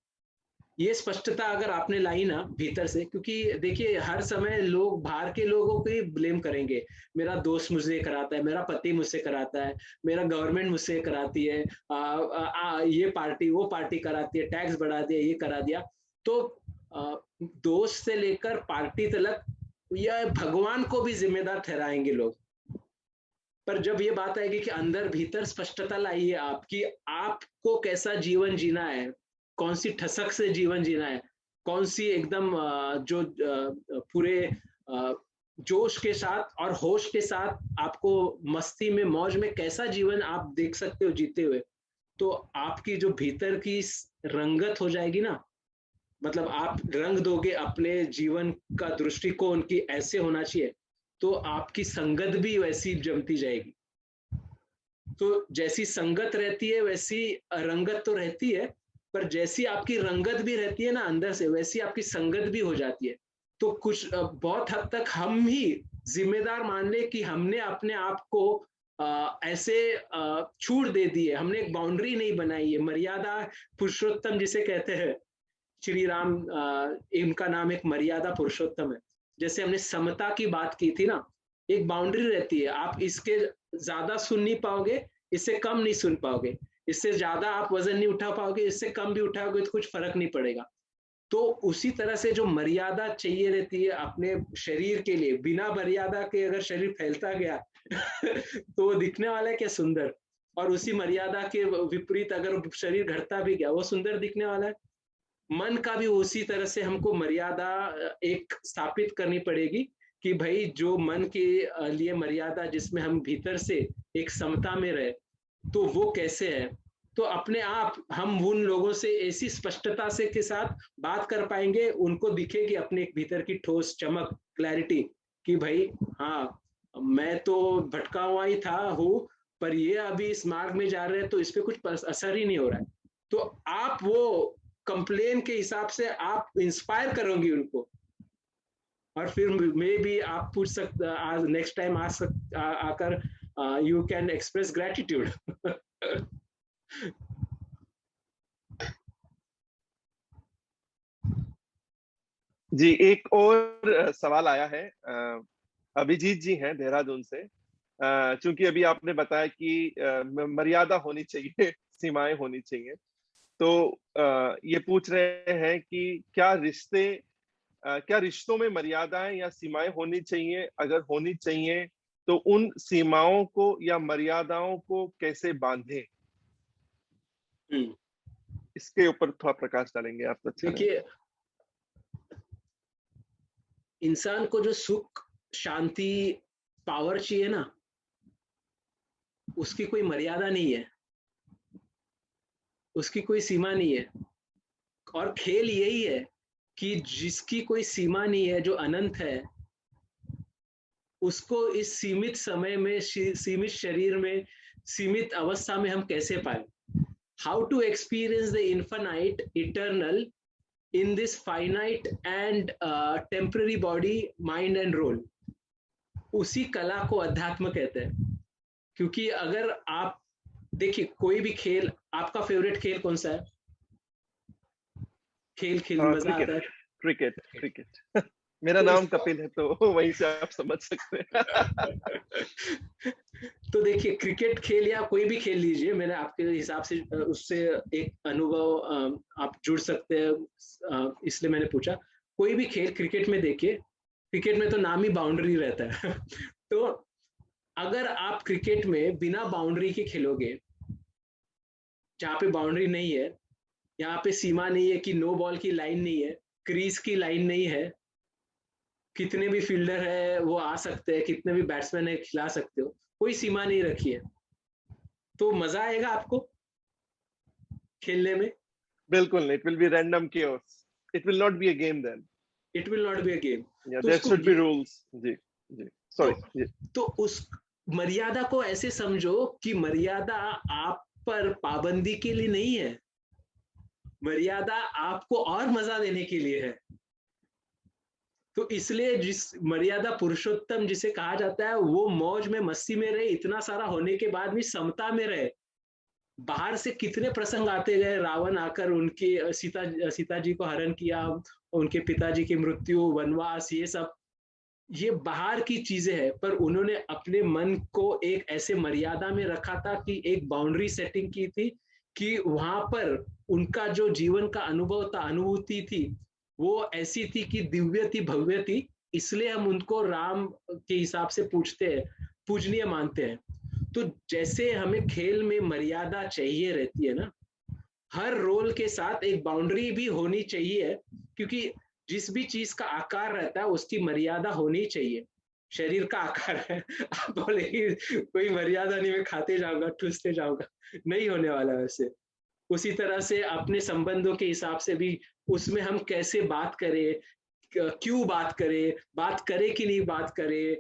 ये स्पष्टता अगर आपने लाई ना भीतर से, क्योंकि देखिए हर समय लोग बाहर के लोगों को ही ब्लेम करेंगे, मेरा दोस्त मुझसे कराता है, मेरा पति मुझसे कराता है, मेरा गवर्नमेंट मुझसे कराती है, ये पार्टी वो पार्टी कराती है, टैक्स बढ़ा दिया, ये करा दिया। तो आ, दोस्त से लेकर पार्टी तक या भगवान को भी जिम्मेदार ठहराएंगे लोग। पर जब ये बात आएगी कि अंदर भीतर स्पष्टता लाइए आपकी, आपको कैसा जीवन जीना है, कौन सी ठसक से जीवन जीना है, कौन सी एकदम जो पूरे जोश के साथ और होश के साथ आपको मस्ती में मौज में कैसा जीवन आप देख सकते हो जीते हुए, तो आपकी जो भीतर की रंगत हो जाएगी ना, मतलब आप रंग दोगे अपने जीवन का दृष्टिकोण की ऐसे होना चाहिए, तो आपकी संगत भी वैसी जमती जाएगी। तो जैसी संगत रहती है वैसी रंगत तो रहती है, पर जैसी आपकी रंगत भी रहती है ना अंदर से, वैसी आपकी संगत भी हो जाती है। तो कुछ बहुत हद तक हम ही जिम्मेदार मान ले कि हमने अपने आप को ऐसे छूट दे दी है, हमने एक बाउंड्री नहीं बनाई है। मर्यादा पुरुषोत्तम जिसे कहते हैं, श्री राम, इनका नाम एक मर्यादा पुरुषोत्तम है। जैसे हमने समता की बात की थी ना, एक बाउंड्री रहती है, आप इसके ज्यादा सुन नहीं पाओगे, इससे कम नहीं सुन पाओगे, इससे ज्यादा आप वजन नहीं उठा पाओगे, इससे कम भी उठाओगे तो कुछ फर्क नहीं पड़ेगा। तो उसी तरह से जो मर्यादा चाहिए रहती है अपने शरीर के लिए, बिना मर्यादा के अगर शरीर फैलता गया तो वो दिखने वाला है क्या सुंदर, और उसी मर्यादा के विपरीत अगर शरीर घटता भी गया वो सुंदर दिखने वाला है। मन का भी उसी तरह से हमको मर्यादा एक स्थापित करनी पड़ेगी कि भाई जो मन के लिए मर्यादा, जिसमें हम भीतर से एक समता में रहे, तो वो कैसे है। तो अपने आप हम उन लोगों से ऐसी स्पष्टता से के साथ बात कर पाएंगे, उनको दिखेगी अपने भीतर की ठोस चमक, क्लैरिटी, कि भाई हाँ मैं तो भटका हुआ ही था हूँ, पर ये अभी इस मार्ग में जा रहे हैं तो इस पर कुछ असर ही नहीं हो रहा है। तो आप वो कंप्लेन के हिसाब से आप इंस्पायर करोगी उनको, और फिर मे बी आप पूछ सकते नेक्स्ट टाइम आकर यू कैन एक्सप्रेस ग्रेटिट्यूड। जी, एक और सवाल आया है, अभिजीत जी हैं देहरादून से। चूंकि अभी आपने बताया कि मर्यादा होनी चाहिए, सीमाएं होनी चाहिए, तो ये पूछ रहे हैं कि क्या रिश्तों में मर्यादाएं या सीमाएं होनी चाहिए? अगर होनी चाहिए तो उन सीमाओं को या मर्यादाओं को कैसे बांधें? इसके ऊपर थोड़ा प्रकाश डालेंगे आप तो अच्छा रहेगा। देखिए, इंसान को जो सुख, शांति, पावर चाहिए ना, उसकी कोई मर्यादा नहीं है, उसकी कोई सीमा नहीं है। और खेल यही है कि जिसकी कोई सीमा नहीं है, जो अनंत है, उसको इस सीमित समय में, सीमित शरीर में, सीमित अवस्था में हम कैसे पाए। How to experience the infinite eternal in this finite and temporary body, mind and role, उसी कला को अध्यात्म कहते हैं। क्योंकि अगर आप देखिए कोई भी खेल, आपका फेवरेट खेल कौन सा है? खेल खेल मजा आता है। Cricket, cricket. मेरा नाम कपिल है तो वहीं से आप समझ सकते हैं। तो देखिए क्रिकेट खेल या कोई भी खेल लीजिए, मैंने आपके हिसाब से उससे एक अनुभव आप जुड़ सकते हैं, इसलिए मैंने पूछा। कोई भी खेल क्रिकेट में देखिए, क्रिकेट में तो नाम ही बाउंड्री रहता है। तो अगर आप क्रिकेट में बिना बाउंड्री के खेलोगे, जहाँ पे बाउंड्री नहीं है, यहाँ पे सीमा नहीं है कि नो बॉल की लाइन नहीं है, क्रीज की लाइन नहीं है, कितने भी फील्डर है वो आ सकते हैं, कितने भी बैट्समैन है खिला सकते हो, कोई सीमा नहीं रखी है, तो मजा आएगा आपको खेलने में? बिल्कुल नहीं, it will be random chaos. It will not be a game then. It will not be a game. Yeah, तो there उसको should be rules. Ji, ji. Sorry. तो, तो उस मर्यादा को ऐसे समझो कि मर्यादा आप पर पाबंदी के लिए नहीं है, मर्यादा आपको और मजा देने के लिए है। तो इसलिए जिस मर्यादा पुरुषोत्तम जिसे कहा जाता है, वो मौज में मस्ती में रहे, इतना सारा होने के बाद भी समता में रहे, बाहर से कितने प्रसंग आते गए, रावण आकर उनकी सीता जी को हरण किया, उनके पिताजी की मृत्यु, वनवास, ये सब, ये बाहर की चीजें हैं, पर उन्होंने अपने मन को एक ऐसे मर्यादा में रखा था कि एक बाउंड्री सेटिंग की थी कि वहां पर उनका जो जीवन का अनुभव था, अनुभूति थी, वो ऐसी थी कि दिव्य थी, भव्य थी। इसलिए हम उनको राम के हिसाब से पूछते हैं, पूजनीय मानते हैं। तो जैसे हमें खेल में मर्यादा चाहिए रहती है ना, हर रोल के साथ एक बाउंड्री भी होनी चाहिए, क्योंकि जिस भी चीज का आकार रहता है उसकी मर्यादा होनी चाहिए। शरीर का आकार है, आप बोले कोई मर्यादा नहीं, मैं खाते जाऊंगा, ठूसते जाऊंगा, नहीं होने वाला वैसे। उसी तरह से अपने संबंधों के हिसाब से भी उसमें हम कैसे बात करें, क्यों बात करें कि नहीं बात करें,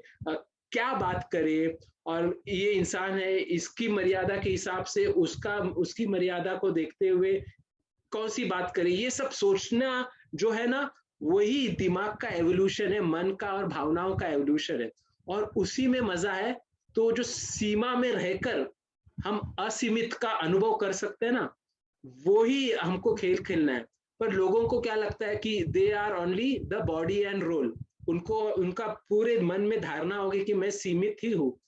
क्या बात करें, और ये इंसान है, इसकी मर्यादा के हिसाब से उसकी मर्यादा को देखते हुए कौन सी बात करें, ये सब सोचना जो है ना, वही दिमाग का एवोल्यूशन है, मन का और भावनाओं का एवोल्यूशन है, और उसी में मजा है। तो जो सीमा में रहकर हम असीमित का अनुभव कर सकते हैं ना, वो ही हमको खेल खेलना है। पर लोगों को क्या लगता है कि they are only the body and role, उनको उनका पूरे मन में धारणा होगी कि मैं सीमित ही हूँ,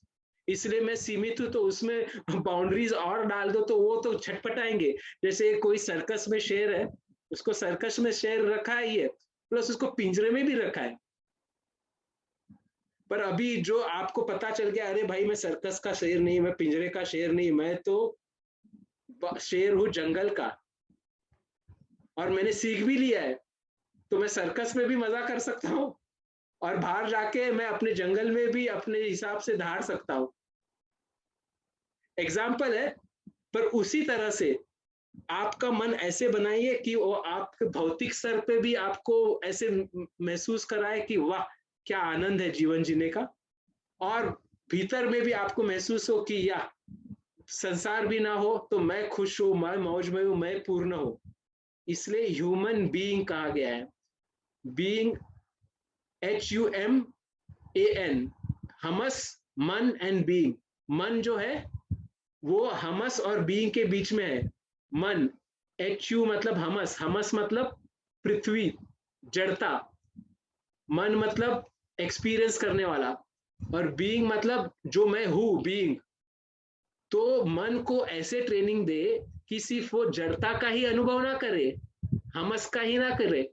इसलिए मैं सीमित हूँ, तो उसमें बाउंड्रीज और डाल दो तो वो तो छटपटाएंगे। जैसे कोई सर्कस में शेर है, उसको सर्कस में शेर रखा है ये, प्लस उसको पिंजरे में भी रखा है, पर अभी जो आपको पता चल गया, अरे भाई मैं सर्कस का शेर नहीं, मैं पिंजरे का शेर नहीं, मैं तो शेर हूँ जंगल का, और मैंने सीख भी लिया है, तो मैं सर्कस में भी मजा कर सकता हूँ, और बाहर जाके मैं अपने जंगल में भी अपने हिसाब से धार सकता हूँ। एग्जाम्पल है। पर उसी तरह से आपका मन ऐसे बनाइए कि वो आपके भौतिक स्तर पे भी आपको ऐसे महसूस कराए कि वाह क्या आनंद है जीवन जीने का, और भीतर में भी आपको महसूस हो कि या संसार भी ना हो तो मैं खुश हूं, मैं मौज में हूं, मैं पूर्ण हूं। इसलिए ह्यूमन बीइंग कहा गया है। बीइंग, HUMAN, हमस, मन एंड बीइंग। मन जो है वो हमस और बीइंग के बीच में है। मन, HU मतलब हमस, हमस मतलब पृथ्वी, जड़ता, मन मतलब एक्सपीरियंस करने वाला, और बीइंग मतलब जो मैं हूं, बीइंग। तो मन को ऐसे ट्रेनिंग दे कि सिर्फ वो जड़ता का ही अनुभव ना करे, हमस का ही ना करे,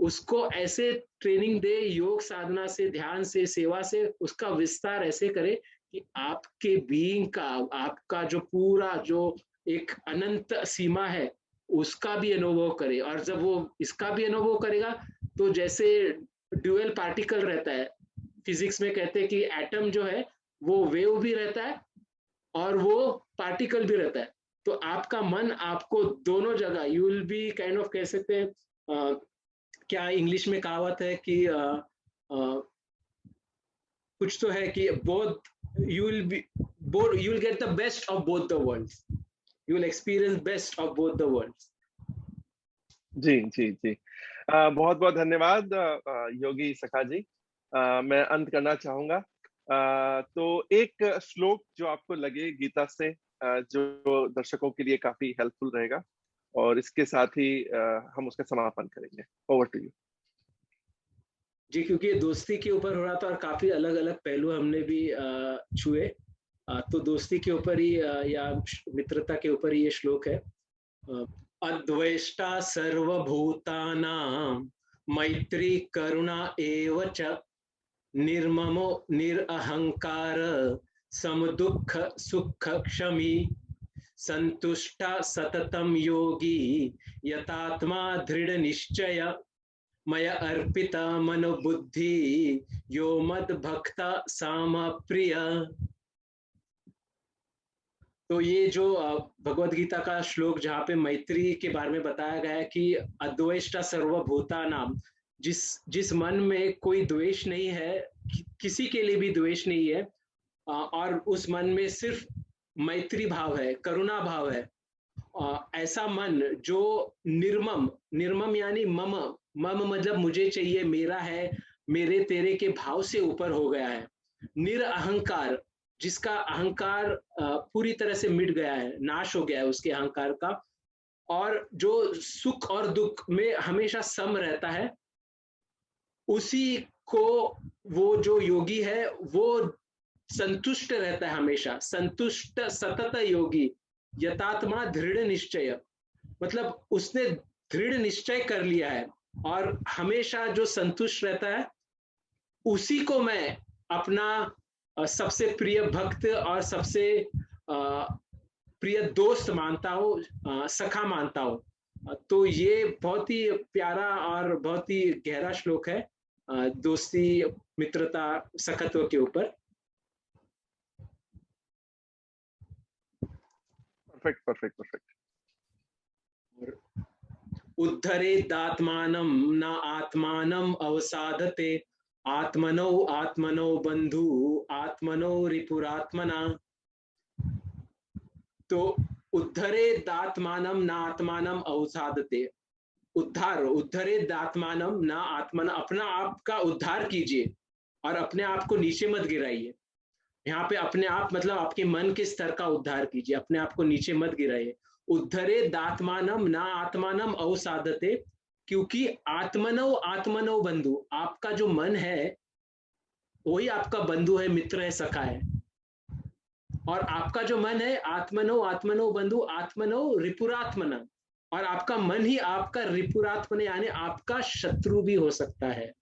उसको ऐसे ट्रेनिंग दे, योग साधना से, ध्यान से, सेवा से उसका विस्तार ऐसे करे कि आपके बीइंग का, आपका जो पूरा जो एक अनंत सीमा है उसका भी अनुभव करे। और जब वो इसका भी अनुभव करेगा तो जैसे ड्यूअल पार्टिकल रहता है, फिजिक्स में कहते हैं कि एटम जो है वो वेव भी रहता है और वो पार्टिकल भी रहता है। तो आपका मन आपको दोनों जगह, you will be kind of, कह सकते हैं, क्या इंग्लिश में कहावत है कि कुछ तो है कि both, you will be, both you will get the best of both the worlds, you will experience best of both the worlds. जी जी जी, बहुत बहुत धन्यवाद योगी सखा जी। मैं अंत करना चाहूंगा। तो एक श्लोक जो आपको लगे गीता से, जो दर्शकों के लिए काफी हेल्पफुल रहेगा, और इसके साथ ही हम उसका समापन करेंगे। Over to you. जी, क्योंकि ये दोस्ती के ऊपर हो रहा था और काफी अलग अलग पहलू हमने भी छुए, तो दोस्ती के ऊपर ही या मित्रता के ऊपर ही ये श्लोक है। अद्वेष्टा सर्वभूतानां मैत्री करुणा एव च, निर्ममो निरअहंकार समदुःख सुख क्षमी, संतुष्टा सततम योगी यतात्मा दृढ़ निश्चय, मया अर्पिता मनोबुद्धि यो मद भक्ता साम प्रिय। तो ये जो भगवत गीता का श्लोक जहाँ पे मैत्री के बारे में बताया गया है कि अद्वेष्टा सर्वभूता नाम, जिस मन में कोई द्वेष नहीं है, किसी के लिए भी द्वेष नहीं है, और उस मन में सिर्फ मैत्री भाव है, करुणा भाव है, ऐसा मन जो निर्मम, निर्मम यानी मम, मम मतलब मुझे चाहिए, मेरा है, मेरे तेरे के भाव से ऊपर हो गया है। निरअहंकार, जिसका अहंकार पूरी तरह से मिट गया है, नाश हो गया है उसके अहंकार का, और जो सुख और दुख में हमेशा सम रहता है, उसी को वो जो योगी है वो संतुष्ट रहता है हमेशा। संतुष्ट सतत योगी यतात्मा दृढ़ निश्चय, मतलब उसने दृढ़ निश्चय कर लिया है और हमेशा जो संतुष्ट रहता है, उसी को मैं अपना सबसे प्रिय भक्त और सबसे प्रिय दोस्त मानता हूँ, सखा मानता हूँ। तो ये बहुत ही प्यारा और बहुत ही गहरा श्लोक है दोस्ती, मित्रता, सखत्व के ऊपर। Perfect perfect perfect. उद्धरेदात्मानं न आत्मानं अवसादते, आत्मनो आत्मनो बंधु आत्मनो रिपुरात्मना। तो उद्धरेदात्मानं न आत्मानं अवसादते, उद्धार, उद्धरेदात्मानं न आत्मन, अपना आप का उद्धार कीजिए और अपने आप को नीचे मत गिराइए। यहाँ पे अपने आप मतलब आपके मन के स्तर का उद्धार कीजिए, अपने आप को नीचे मत गिराइए। उद्धरेदात्मानं न आत्मानं अवसादते, क्योंकि आत्मनो आत्मनो बंधु, आपका जो मन है वही आपका बंधु है, मित्र है, सखा है। और आपका जो मन है आत्मनो आत्मनो बंधु आत्मनो रिपुरात्मना, और आपका मन ही आपका रिपुरात्मना यानी आपका शत्रु भी हो सकता है।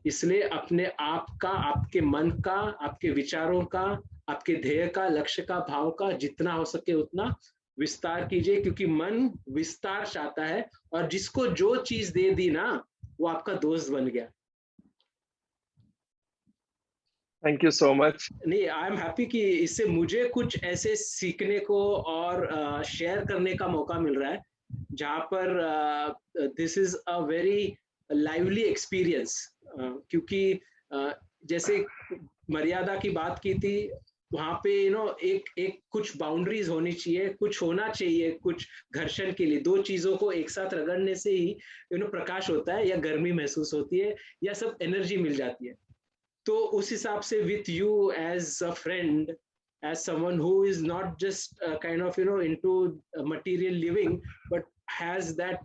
इसलिए अपने आप का, आपके मन का, आपके विचारों का, आपके ध्येय का, लक्ष्य का, भाव का जितना हो सके उतना विस्तार कीजिए, क्योंकि मन विस्तार चाहता है और जिसको जो चीज दे दी ना वो आपका दोस्त बन गया। Thank you so much. नहीं, आई एम हैप्पी कि इससे मुझे कुछ ऐसे सीखने को और शेयर करने का मौका मिल रहा है जहाँ पर this is a very lively experience. क्योंकि जैसे मर्यादा की बात की थी, वहां पे एक एक कुछ बाउंड्रीज होनी चाहिए, कुछ होना चाहिए, कुछ घर्षण के लिए। दो चीजों को एक साथ रगड़ने से ही प्रकाश होता है, या गर्मी महसूस होती है, या सब एनर्जी मिल जाती है। तो उस हिसाब से with you as a friend, as someone who is not just kind of into material living but has that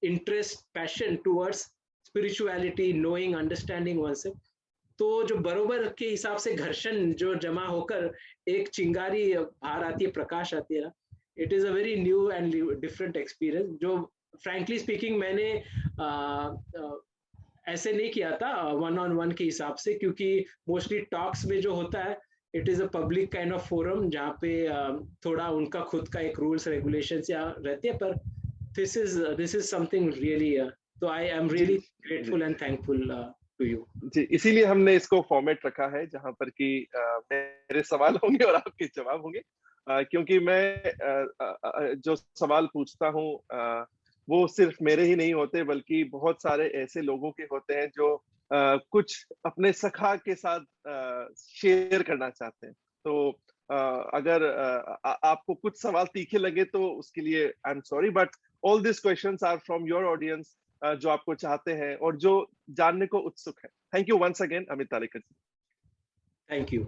interest, passion towards spirituality, knowing, understanding oneself, तो जो बरोबर के हिसाब से घर्षण जो जमा होकर एक चिंगारी बाहर आती है, प्रकाश आती है ना, it is a very new and different experience, जो फ्रैंकली स्पीकिंग मैंने ऐसे नहीं किया था वन ऑन वन के हिसाब से, क्योंकि मोस्टली टॉक्स में जो होता है it is a public kind of forum, जहाँ पे थोड़ा उनका खुद का एक रूल्स रेगुलेशंस या रहते हैं, पर दिस इज समथिंग रियली, तो I am really grateful and thankful to you. जी, इसीलिए हमने इसको फॉर्मेट रखा है जहां पर कि मेरे सवाल होंगे और आपके जवाब होंगे, क्योंकि मैं जो सवाल पूछता हूँ वो सिर्फ मेरे ही नहीं होते, बल्कि बहुत सारे ऐसे लोगों के होते हैं जो कुछ अपने सखा के साथ शेयर करना चाहते हैं। तो अगर आपको कुछ सवाल तीखे लगे तो उसके लिए I am sorry, but all this questions are from your audience, जो आपको चाहते हैं और जो जानने को उत्सुक है। Thank you once again Amit Talekar ji. Thank you.